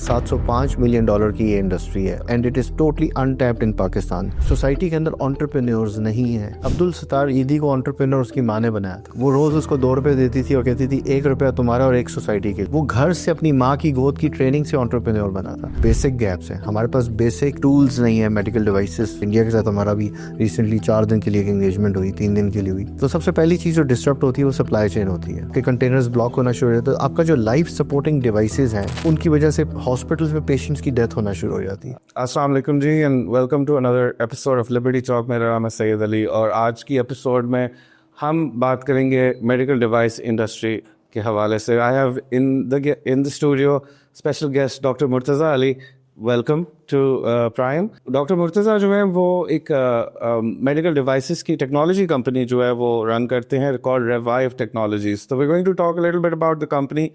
$705 million की ये industry है and it is totally untapped in Pakistan. Society के अंदर एंटरप्रेन्योर्स नहीं है। अब्दुल सत्तार ईदी को एंटरप्रेन्योर उसकी माँ ने बनाया था। वो रोज़ उसको ₹2 देती थी और कहती थी ₹1 तुम्हारा और एक सोसाइटी के। वो घर से अपनी माँ की गोद की ट्रेनिंग से एंटरप्रेन्योर बना था। बेसिक गैप्स हैं, हमारे पास बेसिक टूल्स नहीं है। मेडिकल डिवाइसेस इंडिया के साथ हमारा भी रिसेंटली 4 दिन के लिए एंगेजमेंट हुई, 3 दिन के लिए हुई। तो सबसे पहली चीज़ जो डिस्टर्ब होती है वो सप्लाई चेन होती है कि कंटेनर्स ब्लॉक होना शुरू हो जाता है। तो आपका जो लाइफ सपोर्टिंग डिवाइसेस हैं उनकी वजह से हॉस्पिटल्स में पेशेंट्स की डेथ होना शुरू हो जाती है। अस्सलाम वालेकुम जी and welcome to another episode of Liberty Talk. मेरा नाम है सैयद अली और आज की एपिसोड में हम बात करेंगे मेडिकल डिवाइस इंडस्ट्री के हवाले से। I have in the studio special guest doctor Murtaza Ali. Welcome to Prime. Doctor Murtaza जो है वो एक मेडिकल डिवाइसेस की टेक्नोलॉजी कंपनी जो है वो रन करते हैं, कॉल्ड रिवाइव टेक्नोलॉजीज। तो we are going to talk a little bit about the company,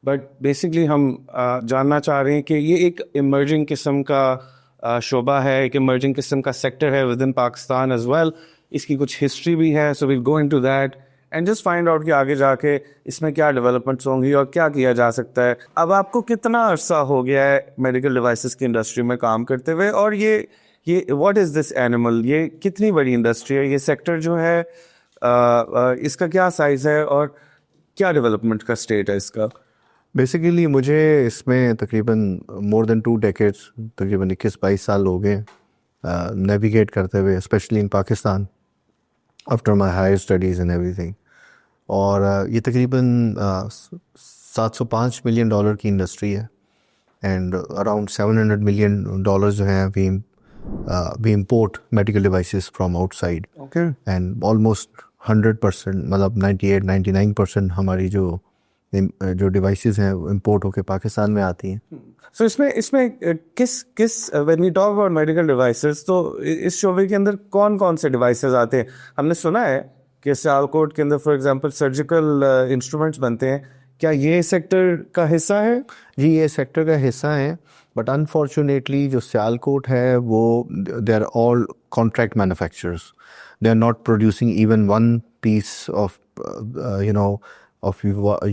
but basically हम जानना चाह रहे हैं कि ये एक इमर्जिंग किस्म का शोबा है, एक इमर्जिंग किस्म का सेक्टर है with in Pakistan as well. इसकी कुछ हिस्ट्री भी है, so we'll go into that and just find out कि आगे जाके इसमें क्या डेवलपमेंट्स होंगी और क्या किया जा सकता है। अब आपको कितना अरसा हो गया है मेडिकल डिवाइसेस की इंडस्ट्री में काम करते हुए, और ये व्हाट इज़ दिस एनिमल, ये कितनी बड़ी इंडस्ट्री है, ये सेक्टर जो है इसका क्या साइज़ है और क्या डेवलपमेंट का स्टेट है इसका? बेसिकली मुझे इसमें तकरीबन मोर देन 2 डेकेड्स, तकरीबन 21-22 साल हो गए नेविगेट करते हुए, specially in Pakistan after my higher studies and everything. और ये तकरीबन $705 मिलियन की इंडस्ट्री है एंड अराउंड $700 मिलियन जो हैं we import medical devices from outside and almost 100% मतलब 98-99% हमारी जो डिवाइसेस हैं इम्पोर्ट होकर पाकिस्तान में आती हैं। सो इसमें किस when we talk about medical devices, तो इस शोबे के अंदर कौन कौन से डिवाइसेस आते हैं? हमने सुना है कि सियालकोट के अंदर फॉर एग्जांपल सर्जिकल इंस्ट्रूमेंट्स बनते हैं। क्या ये सेक्टर का हिस्सा है? जी, ये सेक्टर का हिस्सा है, बट अनफॉर्चुनेटली जो सियालकोट है वो they are all contract manufacturers. They are not producing even one piece of of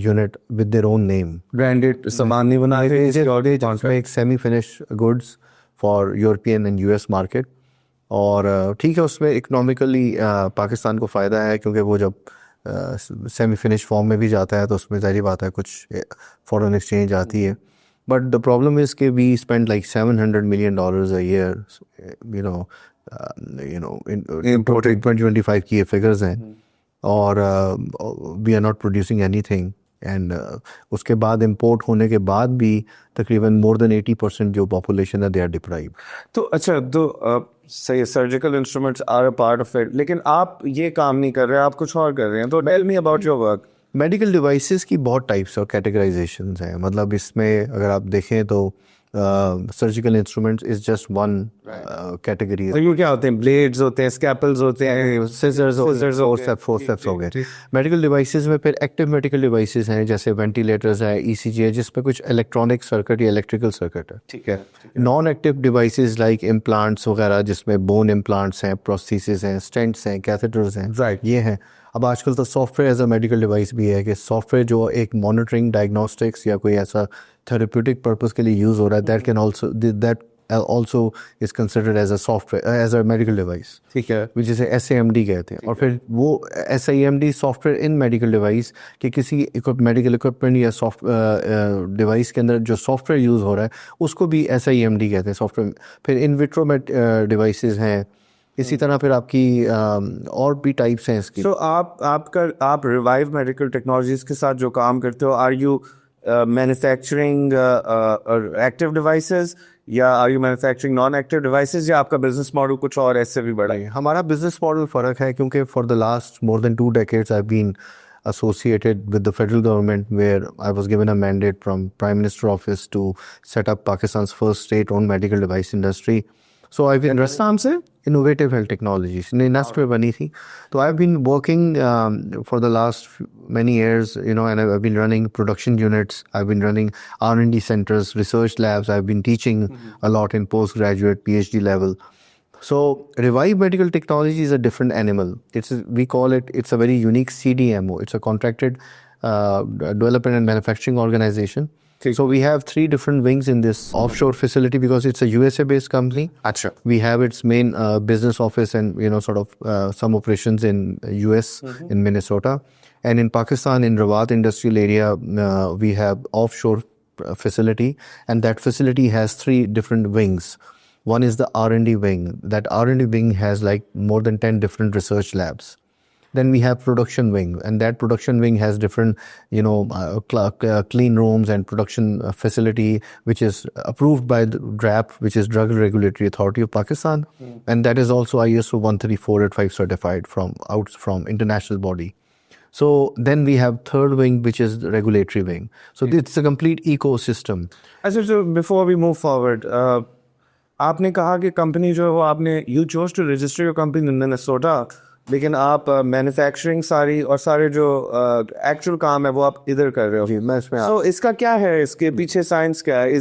unit with their own name. Branded सामान नहीं बनाते, they just make semi-finished goods for European and US market. और ठीक है, उसमें इकोनॉमिकली पाकिस्तान को फ़ायदा है क्योंकि वो जब सेमी फिनिश फॉर्म में भी जाता है तो उसमें ज़ाहिर बात है कुछ फॉरेन एक्सचेंज आती है। बट द प्रॉब्लम इज़ कि we spend like $700 million a year, importing 2025 की ये फिगर्स हैं और we are not producing anything and उसके बाद इंपोर्ट होने के बाद भी तकरीबन मोर देन 80% जो पॉपुलेशन है दे आर डिप्राइव्ड। तो अच्छा, तो सही, surgical instruments are a part of it, लेकिन आप ये काम नहीं कर रहे, आप कुछ और कर रहे हैं। तो tell me about your work. Medical devices की बहुत टाइप्स और कैटेगराइजेशंस हैं। मतलब इसमें अगर आप देखें तो surgical instruments is just one category. तो ये क्या होते हैं? ब्लेड्स होते हैं, स्कैपल्स होते हैं, सिजर्स फोर्सेप्स हो गए। मेडिकल डिवाइसेस में फिर एक्टिव मेडिकल डिवाइसेस हैं जैसे वेंटिलेटर्स है, ईसीजी है जिसमें कुछ इलेक्ट्रॉनिक सर्किट या इलेक्ट्रिकल सर्किट है। ठीक है। Non active devices like implants वगैरह जिसमें बोन इम्प्लांट्स हैं, प्रोस्थेसिस हैं, स्टेंट्स हैं, कैथेटर्स हैं, राइट, ये हैं। अब आजकल तो software as a medical device भी है कि सॉफ्टवेयर जो एक मॉनिटरिंग, डायग्नोस्टिक्स या कोई ऐसा थेरेप्यूटिक पर्पस के लिए यूज़ हो रहा है, that also is considered as a software as a medical device, ठीक है, which is SAMD कहते हैं। और फिर वो SAMD software in medical device कि किसी मेडिकल इक्विपमेंट या सॉफ्ट डिवाइस के अंदर जो सॉफ्टवेयर यूज़ हो रहा है उसको भी SAMD कहते हैं सॉफ्टवेयर। फिर इन विट्रो डिवाइसेस हैं, इसी तरह फिर आपकी और भी टाइप्स हैं इसकी। तो आप रिवाइव मेडिकल टेक्नोलॉजीज के साथ जो काम करते हो, are you manufacturing active devices या are you manufacturing non active devices, या आपका बिजनेस मॉडल कुछ और ऐसे भी बड़ा है? हमारा बिजनेस मॉडल फ़र्क है क्योंकि for the last more than 2 decades I been associated with the federal government where I was given a mandate from Prime Minister office to set up Pakistan's first state-owned medical device industry. So I've been से Innovative Health Technologies NINAST पे बनी थी। तो I've been working for the last many years, and I've been running production units, I've been running R&D centers, research labs, I've been teaching a lot in postgraduate PhD level. So Revive Medical Technology is a different animal. It's a very unique CDMO. It's a contracted development and manufacturing organization So we have 3 different wings in this offshore facility because it's a USA based company. अच्छा. We have its main business office and sort of some operations in US in Minnesota, and in Pakistan in Rawat industrial area we have offshore facility, and that facility has 3 different wings. One is the R&D wing. That R&D wing has like more than 10 different research labs. Then we have production wing, and that production wing has different, clean rooms and production facility, which is approved by the DRAP, which is Drug Regulatory Authority of Pakistan, and that is also ISO 13485 certified from international body. So then we have third wing, which is the regulatory wing. So it's a complete ecosystem. अच्छा, so before we move forward, आपने कहा कि company जो है वो आपने you chose to register your company in Minnesota, लेकिन आप मैन्युफैक्चरिंग सारी और सारे जो एक्चुअल काम है वो आप इधर कर रहे हो. मैं इसमें So इसका क्या है, इसके पीछे साइंस क्या है?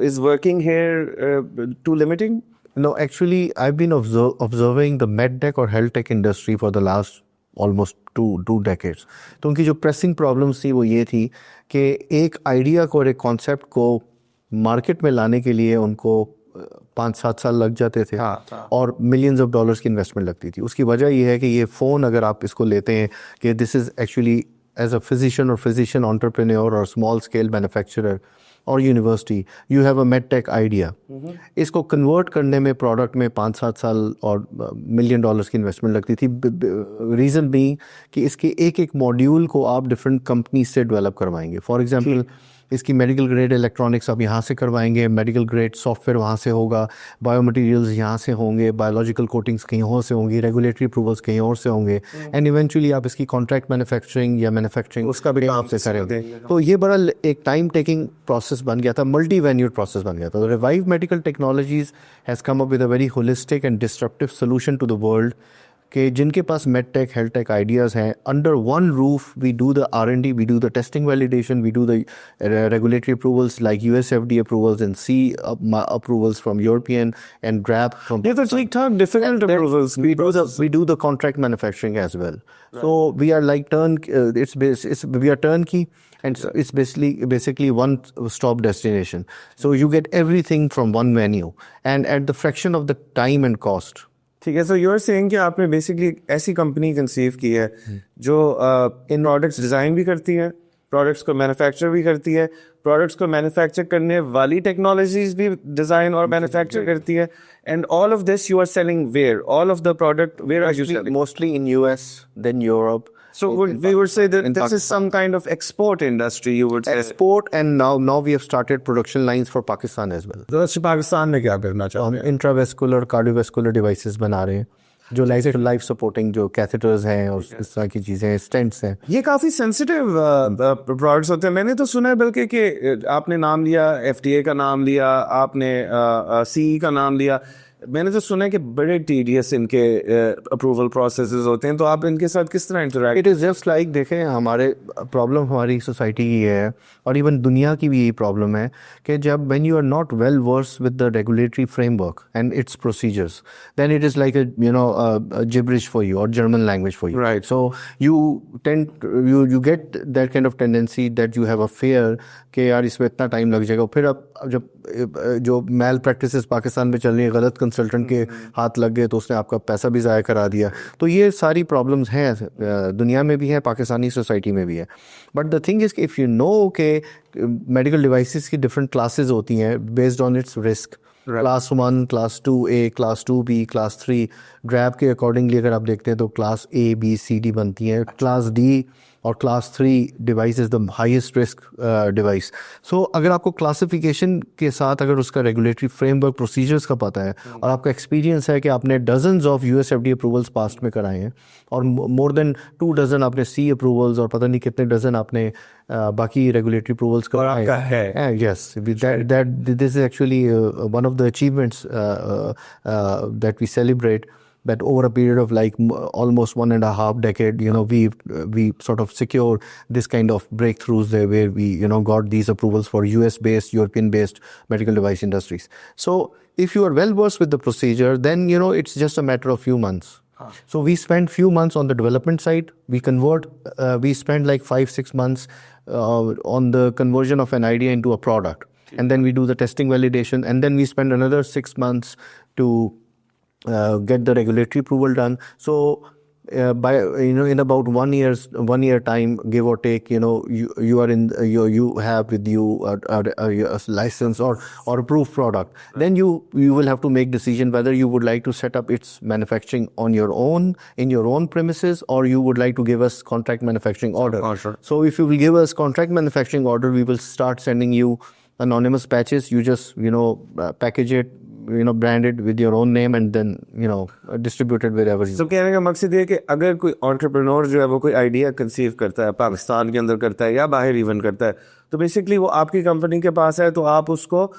Is working here too limiting? No, actually, I've been observing the medtech or health tech industry for the last almost two decades. तो उनकी जो pressing problems थी वो ये थी कि एक आइडिया को और एक कॉन्सेप्ट को मार्केट में लाने के लिए उनको 5-7 साल लग जाते थे. और मिलियंस ऑफ डॉलर्स की इन्वेस्टमेंट लगती थी. उसकी वजह ये है कि ये फ़ोन अगर आप इसको लेते हैं कि this is actually as a physician और फिजिशियन एंटरप्रेन्योर और स्मॉल स्केल मैन्युफैक्चरर और university, you have a med tech idea. इसको कन्वर्ट करने में प्रोडक्ट में 5-7 साल और मिलियन डॉलर्स की इन्वेस्टमेंट लगती थी. रीज़न भी कि इसके एक एक मॉड्यूल को आप डिफरेंट कंपनी से डेवलप करवाएंगे. फॉर एग्जांपल इसकी मेडिकल ग्रेड इलेक्ट्रॉनिक्स आप यहाँ से करवाएंगे, मेडिकल ग्रेड सॉफ्टवेयर वहाँ से होगा, बायोमटीरियल्स यहाँ से होंगे, बायोलॉजिकल कोटिंग्स कहीं और से होंगी, रेगुलेटरी अप्रूवल्स कहीं और से होंगे, एंड इवेंचुअली आप इसकी कॉन्ट्रैक्ट मैन्युफैक्चरिंग या मैन्युफैक्चरिंग उसका भी काम से करेंगे. तो ये बड़ा एक टाइम टेकिंग प्रोसेस बन गया था, मल्टी वेन्यूड प्रोसेस बन गया था. तो Revive medical technologies has come up with a very holistic and disruptive solution to the world कि जिनके पास med tech health tech ideas हैं. Under one roof we do the R&D, we do the testing validation, we do the regulatory approvals like US FDA approvals and C approvals from European and DRAP from. ये तो ठीक ठाक difficult approvals. We do the contract manufacturing as well. So we are like we are turnkey, and it's basically one stop destination. So you get everything from one menu and at the fraction of the time and cost. ठीक है. So you are saying कि आपने basically ऐसी company conceive की है जो इन products design भी करती है, प्रोडक्ट्स को मैन्युफैक्चर भी करती है, प्रोडक्ट्स को मैन्युफैक्चर करने वाली टेक्नोलॉजीज भी डिज़ाइन और मैन्युफैक्चर करती है, and all of this you are selling where, all of the product where are you selling? Mostly in US, then Europe. So we would say that this is some kind of export industry, you would say. Export, and now we have started production lines for Pakistan as well. तो पाकिस्तान में क्या करना चाहते हैं? Intravascular cardiovascular devices बना रहे हैं जो लाइफ सपोर्टिंग जो कैथेटर्स हैं और इस तरह की चीज़ें, स्टेंट्स हैं. ये काफ़ी सेंसिटिव प्रोडक्ट्स होते हैं. मैंने तो सुना है बल्कि कि आपने नाम लिया, FDA का नाम लिया, आपने CE का नाम लिया. मैंने तो सुना है कि बड़े टीडियस इनके अप्रूवल प्रोसेसेस होते हैं. तो आप इनके साथ किस तरह interact? It is just like, देखें हमारे प्रॉब्लम हमारी सोसाइटी की है और इवन दुनिया की भी यही प्रॉब्लम है कि जब when you are not well versed with the regulatory framework and its procedures, then it is like gibberish for you or German language for you. Right. So you get that kind of tendency that you have a fear कि यार इसमें इतना time लग जाएगा. फिर अब जब जो मैल प्रैक्टिसेस पाकिस्तान में चल रही है, गलत कंसल्टेंट के हाथ लग गए तो उसने आपका पैसा भी ज़ाया करा दिया. तो ये सारी प्रॉब्लम्स हैं, दुनिया में भी हैं, पाकिस्तानी सोसाइटी में भी है. बट द थिंग इज़ कि इफ़ यू नो के मेडिकल डिवाइसेस की डिफरेंट क्लासेस होती हैं based on its risk, class 1, class 2A, class 2B, class 3, DRAP के अकॉर्डिंगली अगर आप देखते हैं तो class A, B, C, D बनती हैं. क्लास D और class 3 device is the highest risk device. So अगर आपको क्लासिफिकेशन के साथ अगर उसका रेगुलेटरी फ्रेमवर्क प्रोसीजर्स का पता है और आपका एक्सपीरियंस है कि आपने dozens of US FDA approvals past में कराए हैं और मोर देन 2 डजन आपने C अप्रूवल्स और पता नहीं कितने डजन आपने बाकी रेगुलेटरी अप्रूवल्स कराए हैं. Yes, this is actually one of the achievements that we celebrate, that over a period of like almost 1.5 decade, we sort of secure this kind of breakthroughs there where we, got these approvals for US-based, European-based medical device industries. So if you are well versed with the procedure, then, it's just a matter of few months. So we spend few months on the development side. We convert. We spend like 5-6 months on the conversion of an idea into a product, and then we do the testing validation, and then we spend another 6 months to get the regulatory approval done. So by in about 1 year time, give or take, you are in you have with you a license or approved product. Then you will have to make decision whether you would like to set up its manufacturing on your own in your own premises, or you would like to give us contract manufacturing order. Sure. So if you will give us contract manufacturing order, we will start sending you anonymous patches. You just package it, brand it with your own name, and then distribute it wherever you. तो कहने का मकसद ये है कि अगर कोई entrepreneur जो है वो कोई आइडिया कंसीव करता है, पाकिस्तान के अंदर करता है या बाहर इवन करता है, तो बेसिकली वो आपकी कंपनी के पास है, तो आप उसको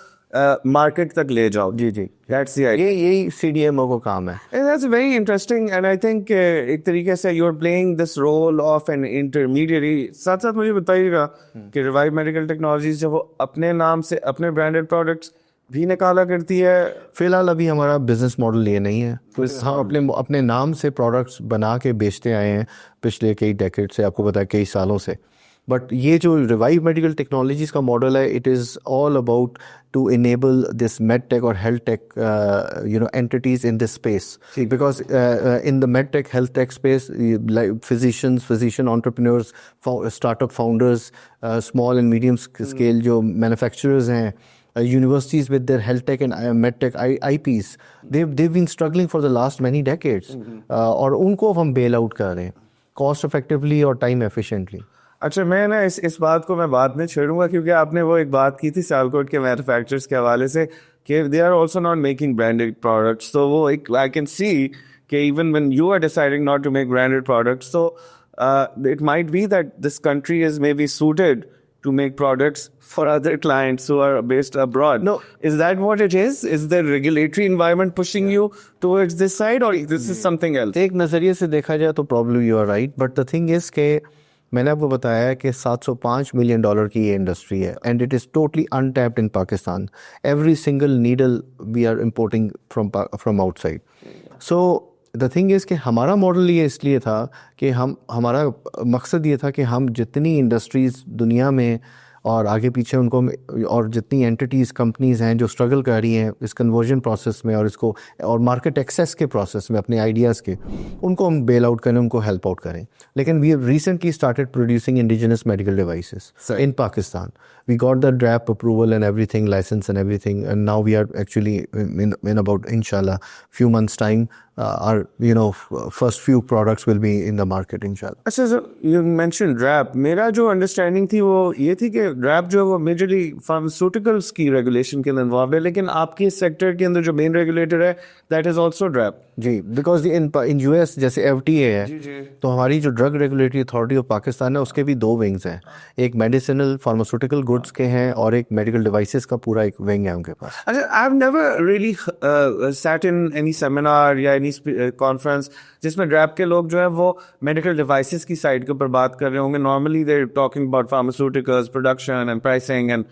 मार्केट तक ले जाओ. जी. That's the idea. यही CDMO को काम है. And that's very interesting, and I think एक तरीके से you're playing this role of an intermediary. साथ साथ मुझे बताइएगा कि रिवाइव मेडिकल टेक्नोलॉजीज जो वो अपने नाम से अपने ब्रांडेड प्रोडक्ट्स भी निकाला करती है. फिलहाल अभी हमारा बिजनेस मॉडल ये नहीं है. तो हम अपने नाम से प्रोडक्ट्स बना के बेचते आए हैं पिछले कई डेकेड से, आपको पता है कई सालों से. बट ये जो रिवाइव मेडिकल टेक्नोलॉजीज का मॉडल है, it is all about to enable this medtech or health tech entities in this space, because in the medtech health tech space, like physician entrepreneurs, startup founders, small and medium scale जो manufacturers हैं, universities with their health tech and medtech IPs, they've been struggling for the last many decades. और उनको हम bail out कर रहे हैं cost effectively और time efficiently. अच्छा, मैं ना इस बात को मैं बाद में छेड़ूंगा, क्योंकि आपने वो एक बात की थी सियालकोट के मैन्युफैक्चरर्स के हवाले से कि they are also not making branded products. तो वो एक आई कैन सी कि even when you are deciding not to make branded products, तो it might be that this country is maybe suited to make products for other clients who are based abroad. No. Is that what it is? Is the regulatory environment pushing you towards this side, or this is something else? एक नज़रिए से देखा जाए तो probably you are right, but the thing is कि मैंने आपको बताया कि $705 मिलियन की ये इंडस्ट्री है, and it is totally untapped in Pakistan. Every single needle we are importing from outside. So the thing is कि हमारा मॉडल ये इसलिए था कि हमारा मकसद ये था कि हम जितनी इंडस्ट्रीज़ दुनिया में और आगे पीछे उनको, और जितनी एंटिटीज़ कंपनीज़ हैं जो स्ट्रगल कर रही हैं इस कन्वर्जन प्रोसेस में और इसको और मार्केट एक्सेस के प्रोसेस में अपने आइडियाज़ के, उनको हम बेल आउट करें, उनको हेल्प आउट करें. लेकिन we have recently started producing indigenous medical devices in Pakistan. We got the DRAP approval and everything, license and everything, and now we are actually in about, inshallah, few months time, our first few products will be in the market, inshallah. अच्छा, so you mentioned DRAP. मेरा जो understanding थी वो ये थी कि DRAP जो है वो मेजरली फार्मास्यूटिकल्स की रेगुलेशन के अंदर इन्वॉल्व है, लेकिन आपके सेक्टर के अंदर जो मेन रेगुलेटर है दैट इज आल्सो DRAP. जी, बिकॉज इन US जैसे FDA है, तो हमारी जो drug regulatory authority of Pakistan है उसके भी 2 विंग्स हैं. एक मेडिसिनल फार्मास्यूटिकल गुड्स के हैं और एक मेडिकल डिवाइसेस का पूरा एक विंग है उनके पास. अच्छा, I have never really sat in any seminar या एनी कॉन्फ्रेंस जिसमें DRAP के लोग जो है वो मेडिकल डिवाइसेस की साइड के ऊपर बात कर रहे होंगे. Normally they are talking about pharmaceuticals, production and pricing and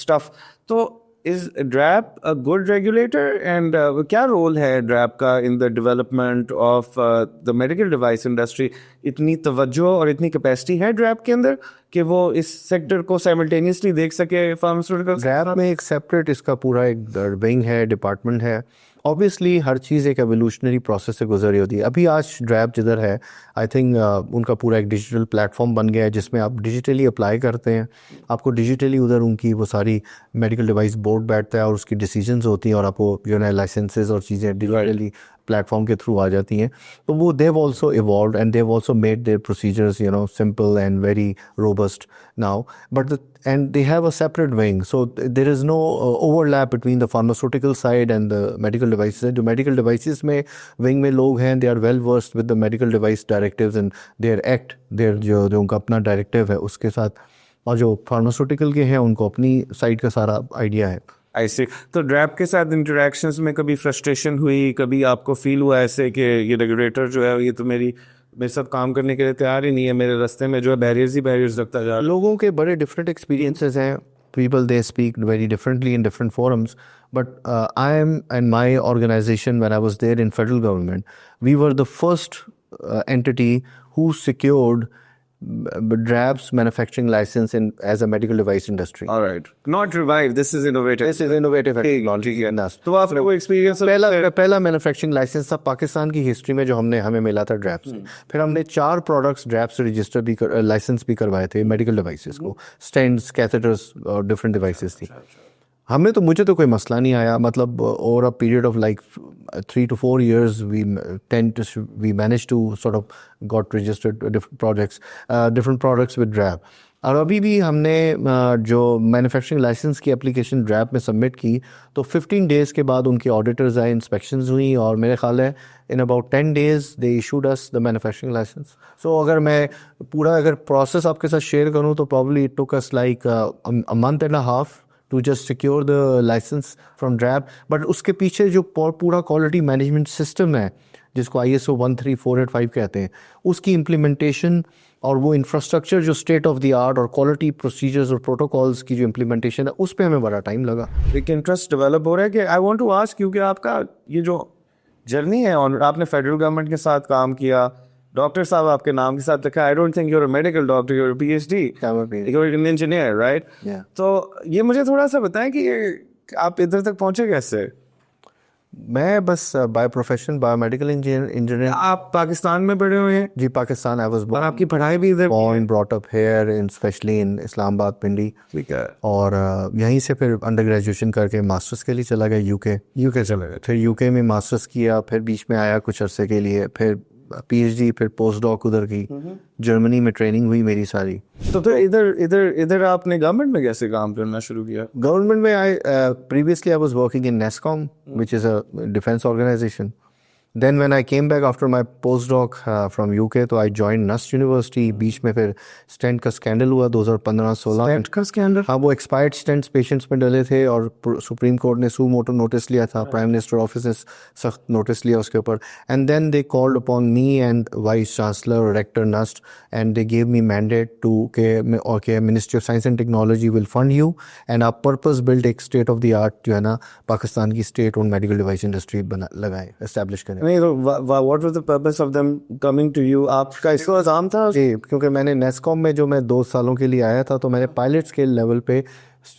stuff. तो is DRAP a good regulator, and क्या रोल है DRAP का in the development of the medical device industry? इतनी तवज्जो और इतनी कैपेसिटी है DRAP के अंदर कि वो इस सेक्टर को साइमल्टेनियसली देख सके फार्मास्यूटिकल? DRAP में एक सेपरेट इसका पूरा एक विंग है, डिपार्टमेंट है. ऑब्वियसली हर चीज़ एक एवोल्यूशनरी प्रोसेस से गुजरी होती है. अभी आज DRAP जिधर है, आई थिंक उनका पूरा एक डिजिटल प्लेटफॉर्म बन गया है जिसमें आप डिजिटली अप्लाई करते हैं, आपको डिजिटली उधर उनकी वो सारी मेडिकल डिवाइस बोर्ड बैठता है और उसकी डिसीजंस होती हैं और आपको लाइसेंसेज और चीज़ें डिजिटली प्लेटफॉर्म के थ्रू आ जाती हैं. तो वो they've also evolve and they've also made their procedures simple and very robust now, but and they have a separate wing, so there is no overlap between the pharmaceutical side and the medical devices. जो medical devices में wing में लोग हैं, they are well versed with the medical device directives and their act, their जो उनका अपना directive है उसके साथ, और जो pharmaceutical के हैं उनको अपनी side का सारा idea है. ऐसे तो DRAP के साथ इंटरेक्शंस में कभी फ्रस्ट्रेशन हुई, कभी आपको फील हुआ ऐसे कि ये रेगुलेटर जो है ये तो मेरे साथ काम करने के लिए तैयार ही नहीं है, मेरे रास्ते में जो है बैरियर्स ही बैरियर्स रखता जा रहा है? लोगों के बड़े डिफरेंट एक्सपीरियंसेस हैं. people they speak very differently in different forums. But I am and my organization, when I was there in federal government, we were the first entity who secured DRAB's manufacturing license as a medical device industry. All right. Not revive. This is innovative. This is innovative technology in us. तो आपने वो experience पहला manufacturing licence था पाकिस्तान की history में जो हमें मिला था ड्रैप से। फिर हमने 4 प्रोडक्ट्स ड्रैप से रजिस्टर भी लाइसेंस भी करवाए थे मेडिकल डिवाइसेस को, स्टेंट्स, कैथेटर्स और डिफरेंट डिवाइसेस थी। हमें तो मुझे तो कोई मसला नहीं आया, मतलब over a period of like 3 to 4 years we managed to sort of got registered different products with DRAP। और अभी भी हमने जो मैन्युफैक्चरिंग लाइसेंस की एप्लीकेशन ड्रैप में सबमिट की तो 15 डेज़ के बाद उनके ऑडिटर्स आए, इंस्पेक्शंस हुई और मेरे ख्याल है in about 10 days they issued us the manufacturing license. So अगर मैं पूरा अगर प्रोसेस आपके साथ शेयर करूं तो probably it took us like a month and a half to just secure the license from DRAP। But उसके पीछे जो पूरा क्वालिटी मैनेजमेंट सिस्टम है जिसको ISO 13485 कहते हैं, उसकी इम्प्लीमेंटेशन और वो इंफ्रास्ट्रक्चर जो स्टेट ऑफ द आर्ट और क्वालिटी प्रोसीजर्स और प्रोटोकॉल्स की जो इम्प्लीमेंटेशन है उस पर हमें बड़ा टाइम लगा। एक इंटरेस्ट डेवलप हो रहा है कि आई वांट टू आस्क, क्योंकि आपका ये जो जर्नी है और आपने फेडरल गवर्नमेंट के साथ काम किया, डॉक्टर साहब आपके नाम के साथ लिखा, I don't think you are a medical doctor, you are a PhD, you are an engineer, right? तो ये मुझे थोड़ा सा बताएं कि आप इधर तक पहुंचे कैसे? मैं बस बाय प्रोफेशन बायोमेडिकल इंजीनियर। आप पाकिस्तान में पढ़े हुए हैं? जी पाकिस्तान। आई वाज और आपकी पढ़ाई भी इधर? born brought up here in specially in Islamabad Pindi. ठीक है। और यहीं से फिर अंडर ग्रेजुएशन करके मास्टर्स के लिए चला गया यूके चले गए। फिर यूके में मास्टर्स किया, फिर बीच में आया कुछ अरसे के लिए, फिर PhD, फिर पोस्ट डॉक उधर की, जर्मनी में ट्रेनिंग हुई मेरी सारी। तो इधर आपने गवर्नमेंट में कैसे काम करना शुरू किया? गवर्नमेंट में previously I was working in NESCOM, which is a defense organization. Then when I came back after my postdoc from UK, तो I joined NUST University। बीच में फिर स्टेंट का स्कैंडल हुआ 2015-16। स्टेंट का स्कैंडल? हाँ, वो एक्सपायर्ड स्टेंट्स पेशेंट्स में डले थे और सुप्रीम कोर्ट ने सू मोटो नोटिस लिया था, प्राइम मिनिस्टर ऑफिस ने सख्त नोटिस लिया उसके ऊपर। And then they called upon me and vice chancellor और rector NUST and they gave me mandate to के ministry of science and technology will fund you and आप पर्पस बिल्ड एक state of the art जो है ना पाकिस्तान की state own medical device industry लगाए, establish करें। नहीं तो what was the purpose of them coming to you? आपका इसको एग्जाम था? जी, क्योंकि मैंने नेस्कॉम में जो मैं 2 सालों के लिए आया था तो मैंने पायलट स्केल लेवल पे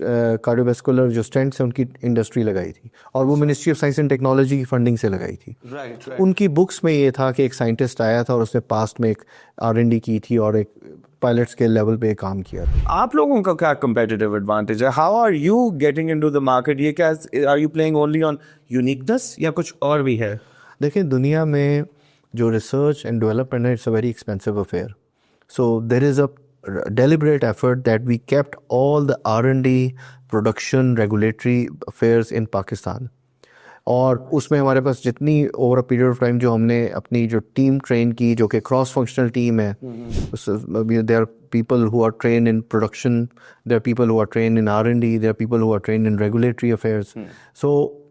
कार्डियोवैस्कुलर जो स्टेंट्स हैं उनकी इंडस्ट्री लगाई थी और वो ministry of science and technology की फंडिंग से लगाई थी। राइट। उनकी बुक्स में ये था कि एक साइंटिस्ट आया था और उसने पास्ट में एक R&D की थी और एक पायलट स्केल लेवल पे काम किया था। आप लोगों का क्या कंपेटिटिव एडवांटेज है? How are you getting into the market? ये क्या, are you playing only on uniqueness या कुछ और भी है? देखिए, दुनिया में जो रिसर्च एंड डेवलपमेंट है it's a very expensive affair. So there is a deliberate effort that we kept all the R&D, production, regulatory affairs in Pakistan। और उसमें हमारे पास जितनी over a period of time जो हमने अपनी जो टीम ट्रेन की जो कि क्रॉस फंक्शनल टीम है, there are people who are train in production, there are people who are train in R&D, there are people who are train in regulatory affairs. So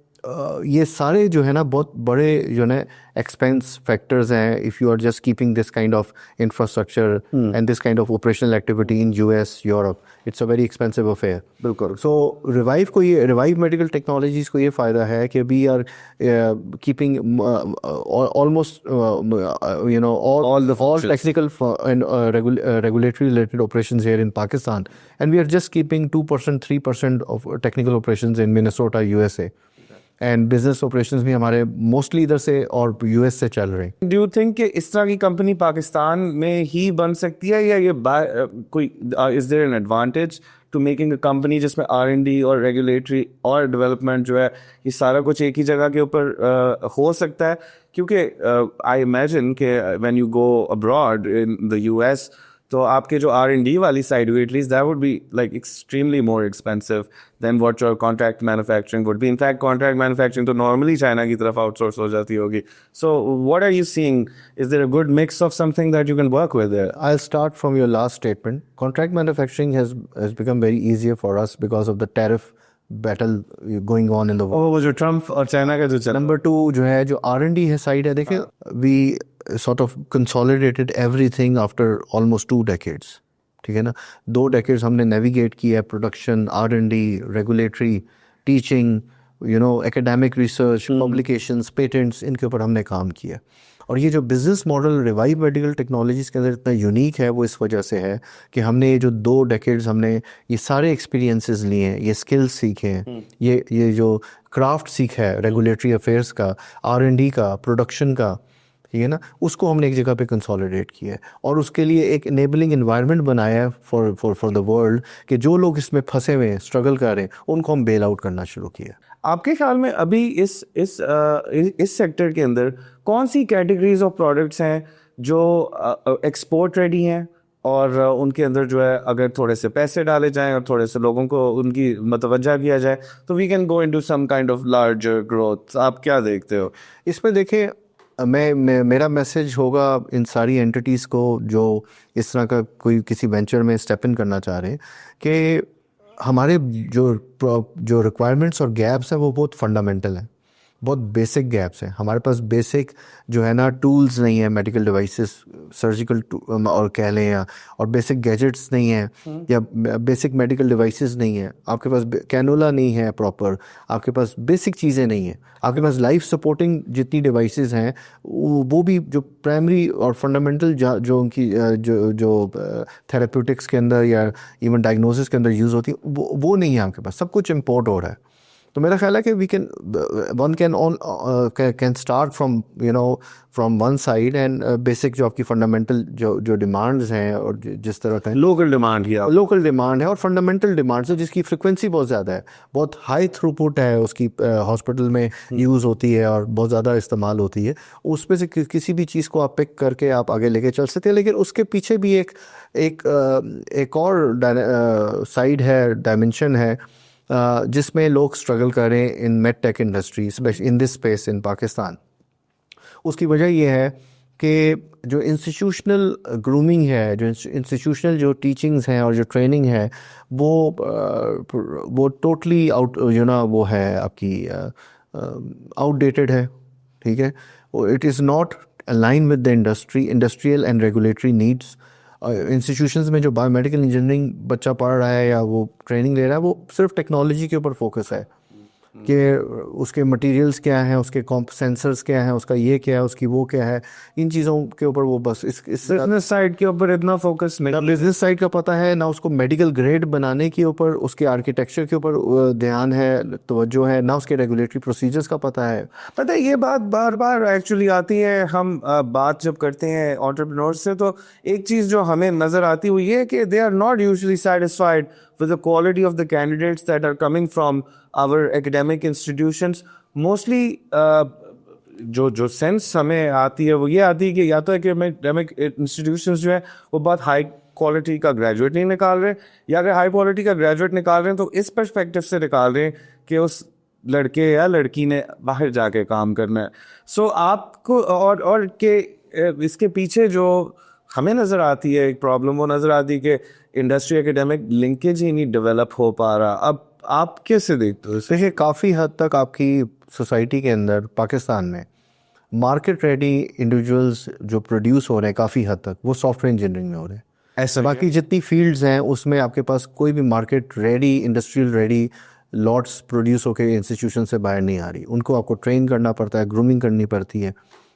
ये सारे जो है ना बहुत बड़े जो है एक्सपेंस फैक्टर्स हैं if you are just keeping this kind of infrastructure and this kind of operational activity in US, Europe, it's a very expensive affair. बिल्कुल। सो रिवाइव मेडिकल टेक्नोलॉजीज़ को ये फ़ायदा है कि we are keeping almost all technical and regulatory related operations here in Pakistan, and we are just keeping 2%, 3% of technical operations in Minnesota, USA। And business operations भी हमारे mostly इधर से और US से चल रहे हैं। डू यू थिंक कि इस तरह की कंपनी पाकिस्तान में ही बन सकती है या ये कोई is there an advantage to making a company जिसमें R&D और रेगुलेटरी और डेवलपमेंट जो है ये सारा कुछ एक ही जगह के ऊपर हो सकता है? क्योंकि आई इमेजिन कि when you go abroad in the US तो आपके जो R&D वाली साइड हुई at least that would be like extremely more expensive than what your contract manufacturing would be. In fact contract manufacturing तो नॉर्मली चाइना की तरफ outsource हो जाती होगी। So what are you seeing? Is there a good mix of something that you can work with there? I'll start from your last statement. Contract manufacturing has become very easier for us because of the tariff battle going on in the world. वो जो Trump और China का जो चल। Number 2 जो है जो R&D है साइड है, देखिए we sort of consolidated everything after almost 2 decades। ठीक है ना। 2 डेकेड्स हमने नेविगेट किया है, production, R&D, regulatory, teaching, academic research, publications, patents, इनके ऊपर हमने काम किया। और ये जो business model revive medical technologies के अंदर इतना यूनिक है, वो इस वजह से है कि हमने ये जो 2 डेकेड्स हमने ये सारे एक्सपीरियंसेस लिए हैं, ये स्किल्स सीखे हैं, ये जो क्राफ्ट सीखा है रेगुलेटरी अफेयर्स का, R&D का, प्रोडक्शन का, ठीक है ना, उसको हमने एक जगह पे कंसोलिडेट किया है और उसके लिए एक इनेबलिंग एनवायरनमेंट बनाया है फॉर द वर्ल्ड कि जो लोग इसमें फंसे हुए हैं, स्ट्रगल कर रहे हैं, उनको हम बेल आउट करना शुरू किया। आपके ख्याल में अभी इस सेक्टर के अंदर कौन सी कैटेगरीज ऑफ प्रोडक्ट्स हैं जो एक्सपोर्ट रेडी हैं और उनके अंदर जो है अगर थोड़े से पैसे डाले जाएं और थोड़े से लोगों को उनकी मतवज्जा किया जाए तो we can go into some kind of larger growth? आप क्या देखते हो इसमें? देखिए, मेरा मैसेज होगा इन सारी एंटिटीज़ को जो इस तरह का कोई किसी वेंचर में स्टेप इन करना चाह रहे हैं कि हमारे जो रिक्वायरमेंट्स और गैप्स हैं वो बहुत फंडामेंटल हैं, बहुत बेसिक गैप्स हैं। हमारे पास बेसिक जो है ना टूल्स नहीं है, मेडिकल डिवाइसेस, सर्जिकल और कह लें, या और बेसिक गैजेट्स नहीं हैं, या बेसिक मेडिकल डिवाइसेस नहीं है। आपके पास कैनोला नहीं है प्रॉपर, आपके पास बेसिक चीज़ें नहीं हैं, आपके पास लाइफ सपोर्टिंग जितनी डिवाइसेस हैं वो भी जो प्राइमरी और फंडामेंटल जो उनकी जो थेरेप्यूटिक्स के अंदर या इवन डायग्नोसिस के अंदर यूज़ होती है वो नहीं है आपके पास, सब कुछ इम्पोर्ट हो रहा है। तो मेरा ख्याल है कि one can start from one side and basic जो आपकी फंडामेंटल जो डिमांड्स हैं और जिस तरह का लोकल डिमांड है और फंडामेंटल डिमांड्स है जिसकी फ्रिक्वेंसी बहुत ज़्यादा है, बहुत हाई थ्रूपुट है उसकी, हॉस्पिटल में यूज़ होती है और बहुत ज़्यादा इस्तेमाल होती है। उसमें से किसी भी चीज़ को आप पिक करके आप आगे लेके चल सकते हैं, लेकिन उसके पीछे भी एक और साइड है, डायमेंशन है जिसमें लोग स्ट्रगल करें in made tech industry, specially in this space in Pakistan. उसकी वजह यह है कि जो इंस्टीट्यूशनल ग्रूमिंग है, जो इंस्टीट्यूशनल जो टीचिंग्स हैं और जो ट्रेनिंग है वो टोटली वो है आपकी आउटडेटेड है, ठीक है। It is not align with the industrial and regulatory needs. Institutions में जो बायोमेडिकल इंजीनियरिंग बच्चा पढ़ रहा है या वो ट्रेनिंग ले रहा है वो सिर्फ टेक्नोलॉजी के ऊपर फोकस है कि उसके मटेरियल्स क्या हैं, उसके सेंसर्स क्या हैं, उसका ये क्या है, उसकी वो क्या है, इन चीज़ों के ऊपर वो बस इस बिजनेस साइड के ऊपर इतना फोकस नहीं, ना बिजनेस साइड का पता है, ना उसको मेडिकल ग्रेड बनाने के ऊपर, उसके आर्किटेक्चर के ऊपर ध्यान है, तवज्जो है, ना उसके रेगुलेटरी प्रोसीजर्स का पता है। पता है ये बात बार बार एक्चुअली आती है, हम बात जब करते हैं एंटरप्रेन्योर्स से तो एक चीज़ जो हमें नज़र आती हुई है कि they are not usually satisfied with the quality of the candidates that are coming from our academic institutions. Mostly जो सेंस हमें आती है वो ये आती है कि या तो academic institutions जो है वो बहुत हाई क्वालिटी का ग्रेजुएट नहीं निकाल रहे, या अगर हाई क्वालिटी का ग्रेजुएट निकाल रहे हैं तो इस पर्सपेक्टिव से निकाल रहे हैं कि उस लड़के या लड़की ने बाहर जाके काम करना है। सो आपको और के इसके पीछे जो हमें नज़र आती है एक प्रॉब्लम, वो नज़र आती है कि इंडस्ट्री एकेडमिक लिंकेज ही नहीं डेवलप हो पा रहा। अब आप कैसे देखते हो? देखिए, काफ़ी हद तक आपकी सोसाइटी के अंदर पाकिस्तान में मार्केट रेडी इंडिविजुअल्स जो प्रोड्यूस हो रहे हैं काफ़ी हद तक वो सॉफ्टवेयर इंजीनियरिंग में हो रहे हैं। ऐसा बाकी जितनी फील्ड्स हैं उसमें आपके पास कोई भी market ready, industrial ready lots produce होकर इंस्टीट्यूशन से बाहर नहीं आ रही। उनको आपको ट्रेन करना पड़ता है, ग्रूमिंग करनी पड़ती है,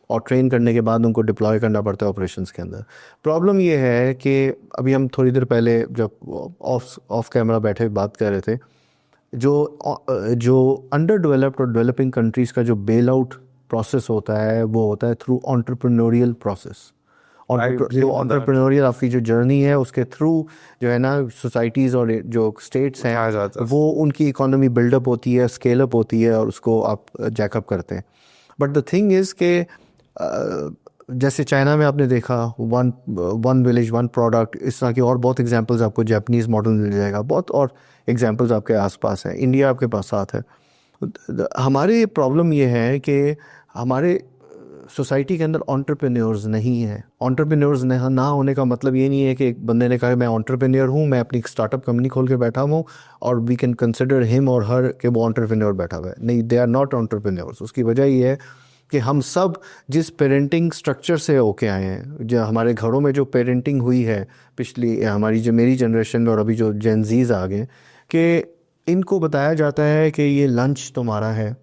और ट्रेन करने के बाद उनको डिप्लॉय करना पड़ता है ऑपरेशंस के अंदर। प्रॉब्लम ये है कि अभी हम थोड़ी देर पहले जब ऑफ कैमरा बैठे बात कर रहे थे, जो अंडर डेवलप्ड और डेवलपिंग कंट्रीज़ का जो बेल आउट प्रोसेस होता है वो होता है थ्रू एंटरप्रेन्योरियल प्रोसेस। और जो एंटरप्रेन्योरियल आपकी जो जर्नी है उसके थ्रू जो है ना सोसाइटीज़ और जो स्टेट्स हैं वो उनकी इकोनॉमी बिल्डअप होती है, स्केल अप होती है और उसको आप जैकअप करते हैं। बट द थिंग इज़ के जैसे चाइना में आपने देखा वन विलेज वन प्रोडक्ट, इस तरह की और बहुत एग्जांपल्स आपको जापानीज़ मॉडल मिल जाएगा, बहुत और एग्जांपल्स आपके आसपास हैं, इंडिया आपके पास साथ है। हमारी प्रॉब्लम ये है कि हमारे सोसाइटी के अंदर एंटरप्रेन्योर्स नहीं हैं। एंटरप्रेन्योर्स ना होने का मतलब ये नहीं है कि एक बंदे ने कहा मैं एंटरप्रेन्योर हूँ, मैं अपनी स्टार्टअप कंपनी खोल के बैठा हूँ और वी कैन कंसिडर हिम और हर के वो एंटरप्रेन्योर बैठा हुआ है। नहीं, दे आर नॉट एंटरप्रेन्योर्स। उसकी वजह ये है कि हम सब जिस पेरेंटिंग स्ट्रक्चर से होके आए हैं, जो हमारे घरों में जो पेरेंटिंग हुई है पिछली हमारी जो मेरी जनरेशन में और अभी जो जेनजीज आ गए, कि इनको बताया जाता है कि ये लंच तुम्हारा है,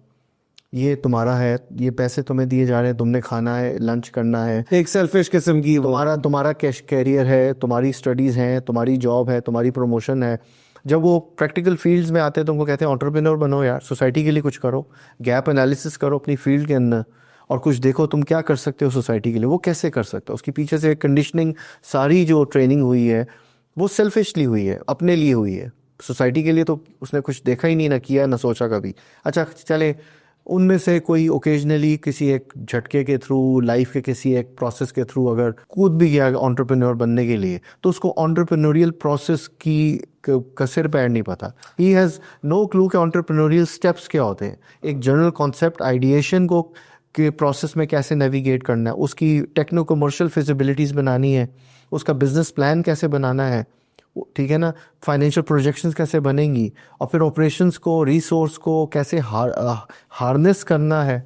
ये तुम्हारा है, ये पैसे तुम्हें दिए जा रहे हैं, तुमने खाना है, लंच करना है, एक सेल्फिश किस्म की तुम्हारा कैरियर है, तुम्हारी स्टडीज़ हैं, तुम्हारी जॉब है, तुम्हारी प्रमोशन है। जब वो प्रैक्टिकल फील्ड्स में आते हैं तो उनको कहते हैं एंटरप्रेन्योर बनो यार, सोसाइटी के लिए कुछ करो, गैप एनालिसिस करो अपनी फील्ड के अंदर और कुछ देखो तुम क्या कर सकते हो सोसाइटी के लिए। वो कैसे कर सकते हो, उसके पीछे से कंडीशनिंग, सारी जो ट्रेनिंग हुई है वो सेल्फिशली हुई है, अपने लिए हुई है। सोसाइटी के लिए तो उसने कुछ देखा ही नहीं, ना किया, ना सोचा कभी। अच्छा चले, उनमें से कोई ओकेजनली किसी एक झटके के थ्रू, लाइफ के किसी एक प्रोसेस के थ्रू अगर कूद भी गया एंटरप्रेन्योर बनने के लिए, तो उसको एंटरप्रेन्योरियल प्रोसेस का सिर पैर नहीं पता। ही हैज़ नो क्लू कि एंटरप्रेन्योरियल स्टेप्स क्या होते हैं, एक जनरल कॉन्सेप्ट आइडिएशन को के प्रोसेस में कैसे नेविगेट करना है, उसकी टेक्नो कमर्शियल फिजिबिलिटीज़ बनानी है, उसका बिजनेस प्लान कैसे बनाना है, ठीक है ना, फाइनेंशियल प्रोजेक्शंस कैसे बनेंगी, और फिर ऑपरेशंस को, रिसोर्स को कैसे हार्नेस करना है,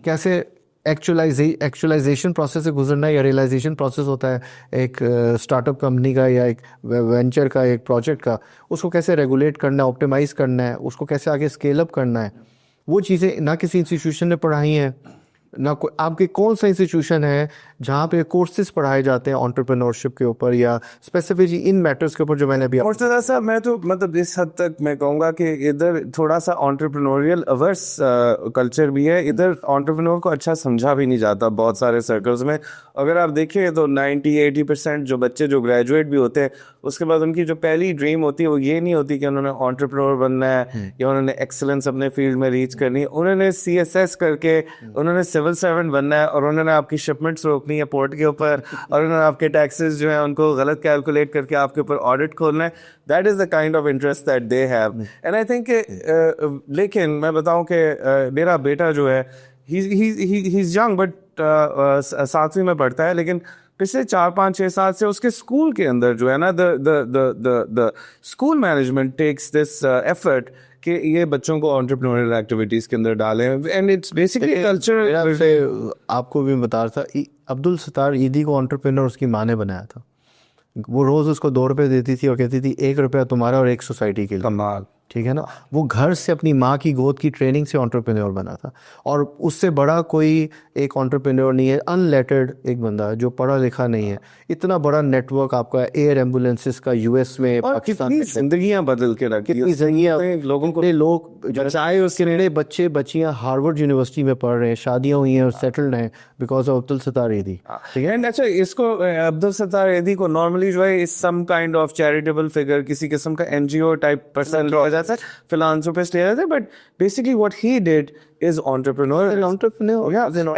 कैसे एक्चुअलाइजेशन प्रोसेस से गुजरना है, या रियलाइजेशन प्रोसेस होता है एक स्टार्टअप कंपनी का या एक वेंचर का, एक प्रोजेक्ट का, उसको कैसे रेगुलेट करना है, ऑप्टिमाइज करना है, उसको कैसे आगे स्केल अप करना है। वो चीज़ें ना किसी इंस्टीट्यूशन ने पढ़ाई हैं, ना कोई आपके कौन सा इंस्टीट्यूशन है जहाँ पे कोर्सेज पढ़ाए जाते हैं एंटरप्रेन्योरशिप के ऊपर या स्पेसिफिकली इन मैटर्स के ऊपर जो मैंने अभी। और सा मैं तो मतलब इस हद तक मैं कहूँगा कि इधर थोड़ा सा एंटरप्रेन्योरियल अवर्स कल्चर भी है। इधर एंटरप्रेन्योर को अच्छा समझा भी नहीं जाता बहुत सारे सर्कल्स में। अगर आप देखें तो 90-80% जो बच्चे जो ग्रेजुएट भी होते हैं, उसके बाद उनकी जो पहली ड्रीम होती है वो ये नहीं होती कि उन्होंने एंटरप्रेन्योर बनना है या उन्होंने एक्सेलेंस अपने फील्ड में रीच करनी है। उन्होंने CSS करके उन्होंने सिविल सर्वेंट बनना है, और उन्होंने आपकी शिपमेंट्स रोकनी है पोर्ट के ऊपर, और उन्होंने आपके टैक्सेस जो है उनको गलत कैलकुलेट करके आपके ऊपर ऑडिट खोलना है। That is the kind of interest that they have, and I think लेकिन मैं बताऊं कि मेरा बेटा जो है ही इज यंग बट 7वीं में पढ़ता है, लेकिन पिछले 4-5-6 साल से उसके स्कूल के अंदर जो है ना, the school management takes this effort कि ये बच्चों को एंटरप्रेन्योरियल एक्टिविटीज के अंदर डालें, एंड इट्स बेसिकली कल्चर। आपको भी बता रहा था, अब्दुल सत्तार ईदी को एंटरप्रेन्योर उसकी माँ ने बनाया था। वो रोज़ उसको 2 रुपये देती थी और कहती थी 1 रुपया तुम्हारा और 1 सोसाइटी के लिए। कमाल, ठीक है ना। वो घर से अपनी माँ की गोद की ट्रेनिंग से एंटरप्रेन्योर बना था, और उससे बड़ा कोई एक एंटरप्रेन्योर नहीं है, अनलेटेड एक बंदा जो पढ़ा लिखा नहीं है। इतना बड़ा नेटवर्क आपका एयर एम्बुलेंसेस का US में, पाकिस्तान में, जिंदगियां बदल के रखी, कितनी जिंदगियां लोगों को, लोग चाहे उसके बच्चे बच्चियां हार्वर्ड यूनिवर्सिटी में पढ़ रहे हैं, शादियां हुई हैं और सेटल्ड हैं बिकॉज ऑफ अब्दुल सत्तार ईदी। ठीक है। अच्छा, इसको अब्दुल सत्तार ईदी को नॉर्मली जो है इस some kind of charitable figure, किसी किस्म का NGO टाइप पर्सन हो जाता है, philanthropist ले जाते हैं, but basically what he did is entrepreneur.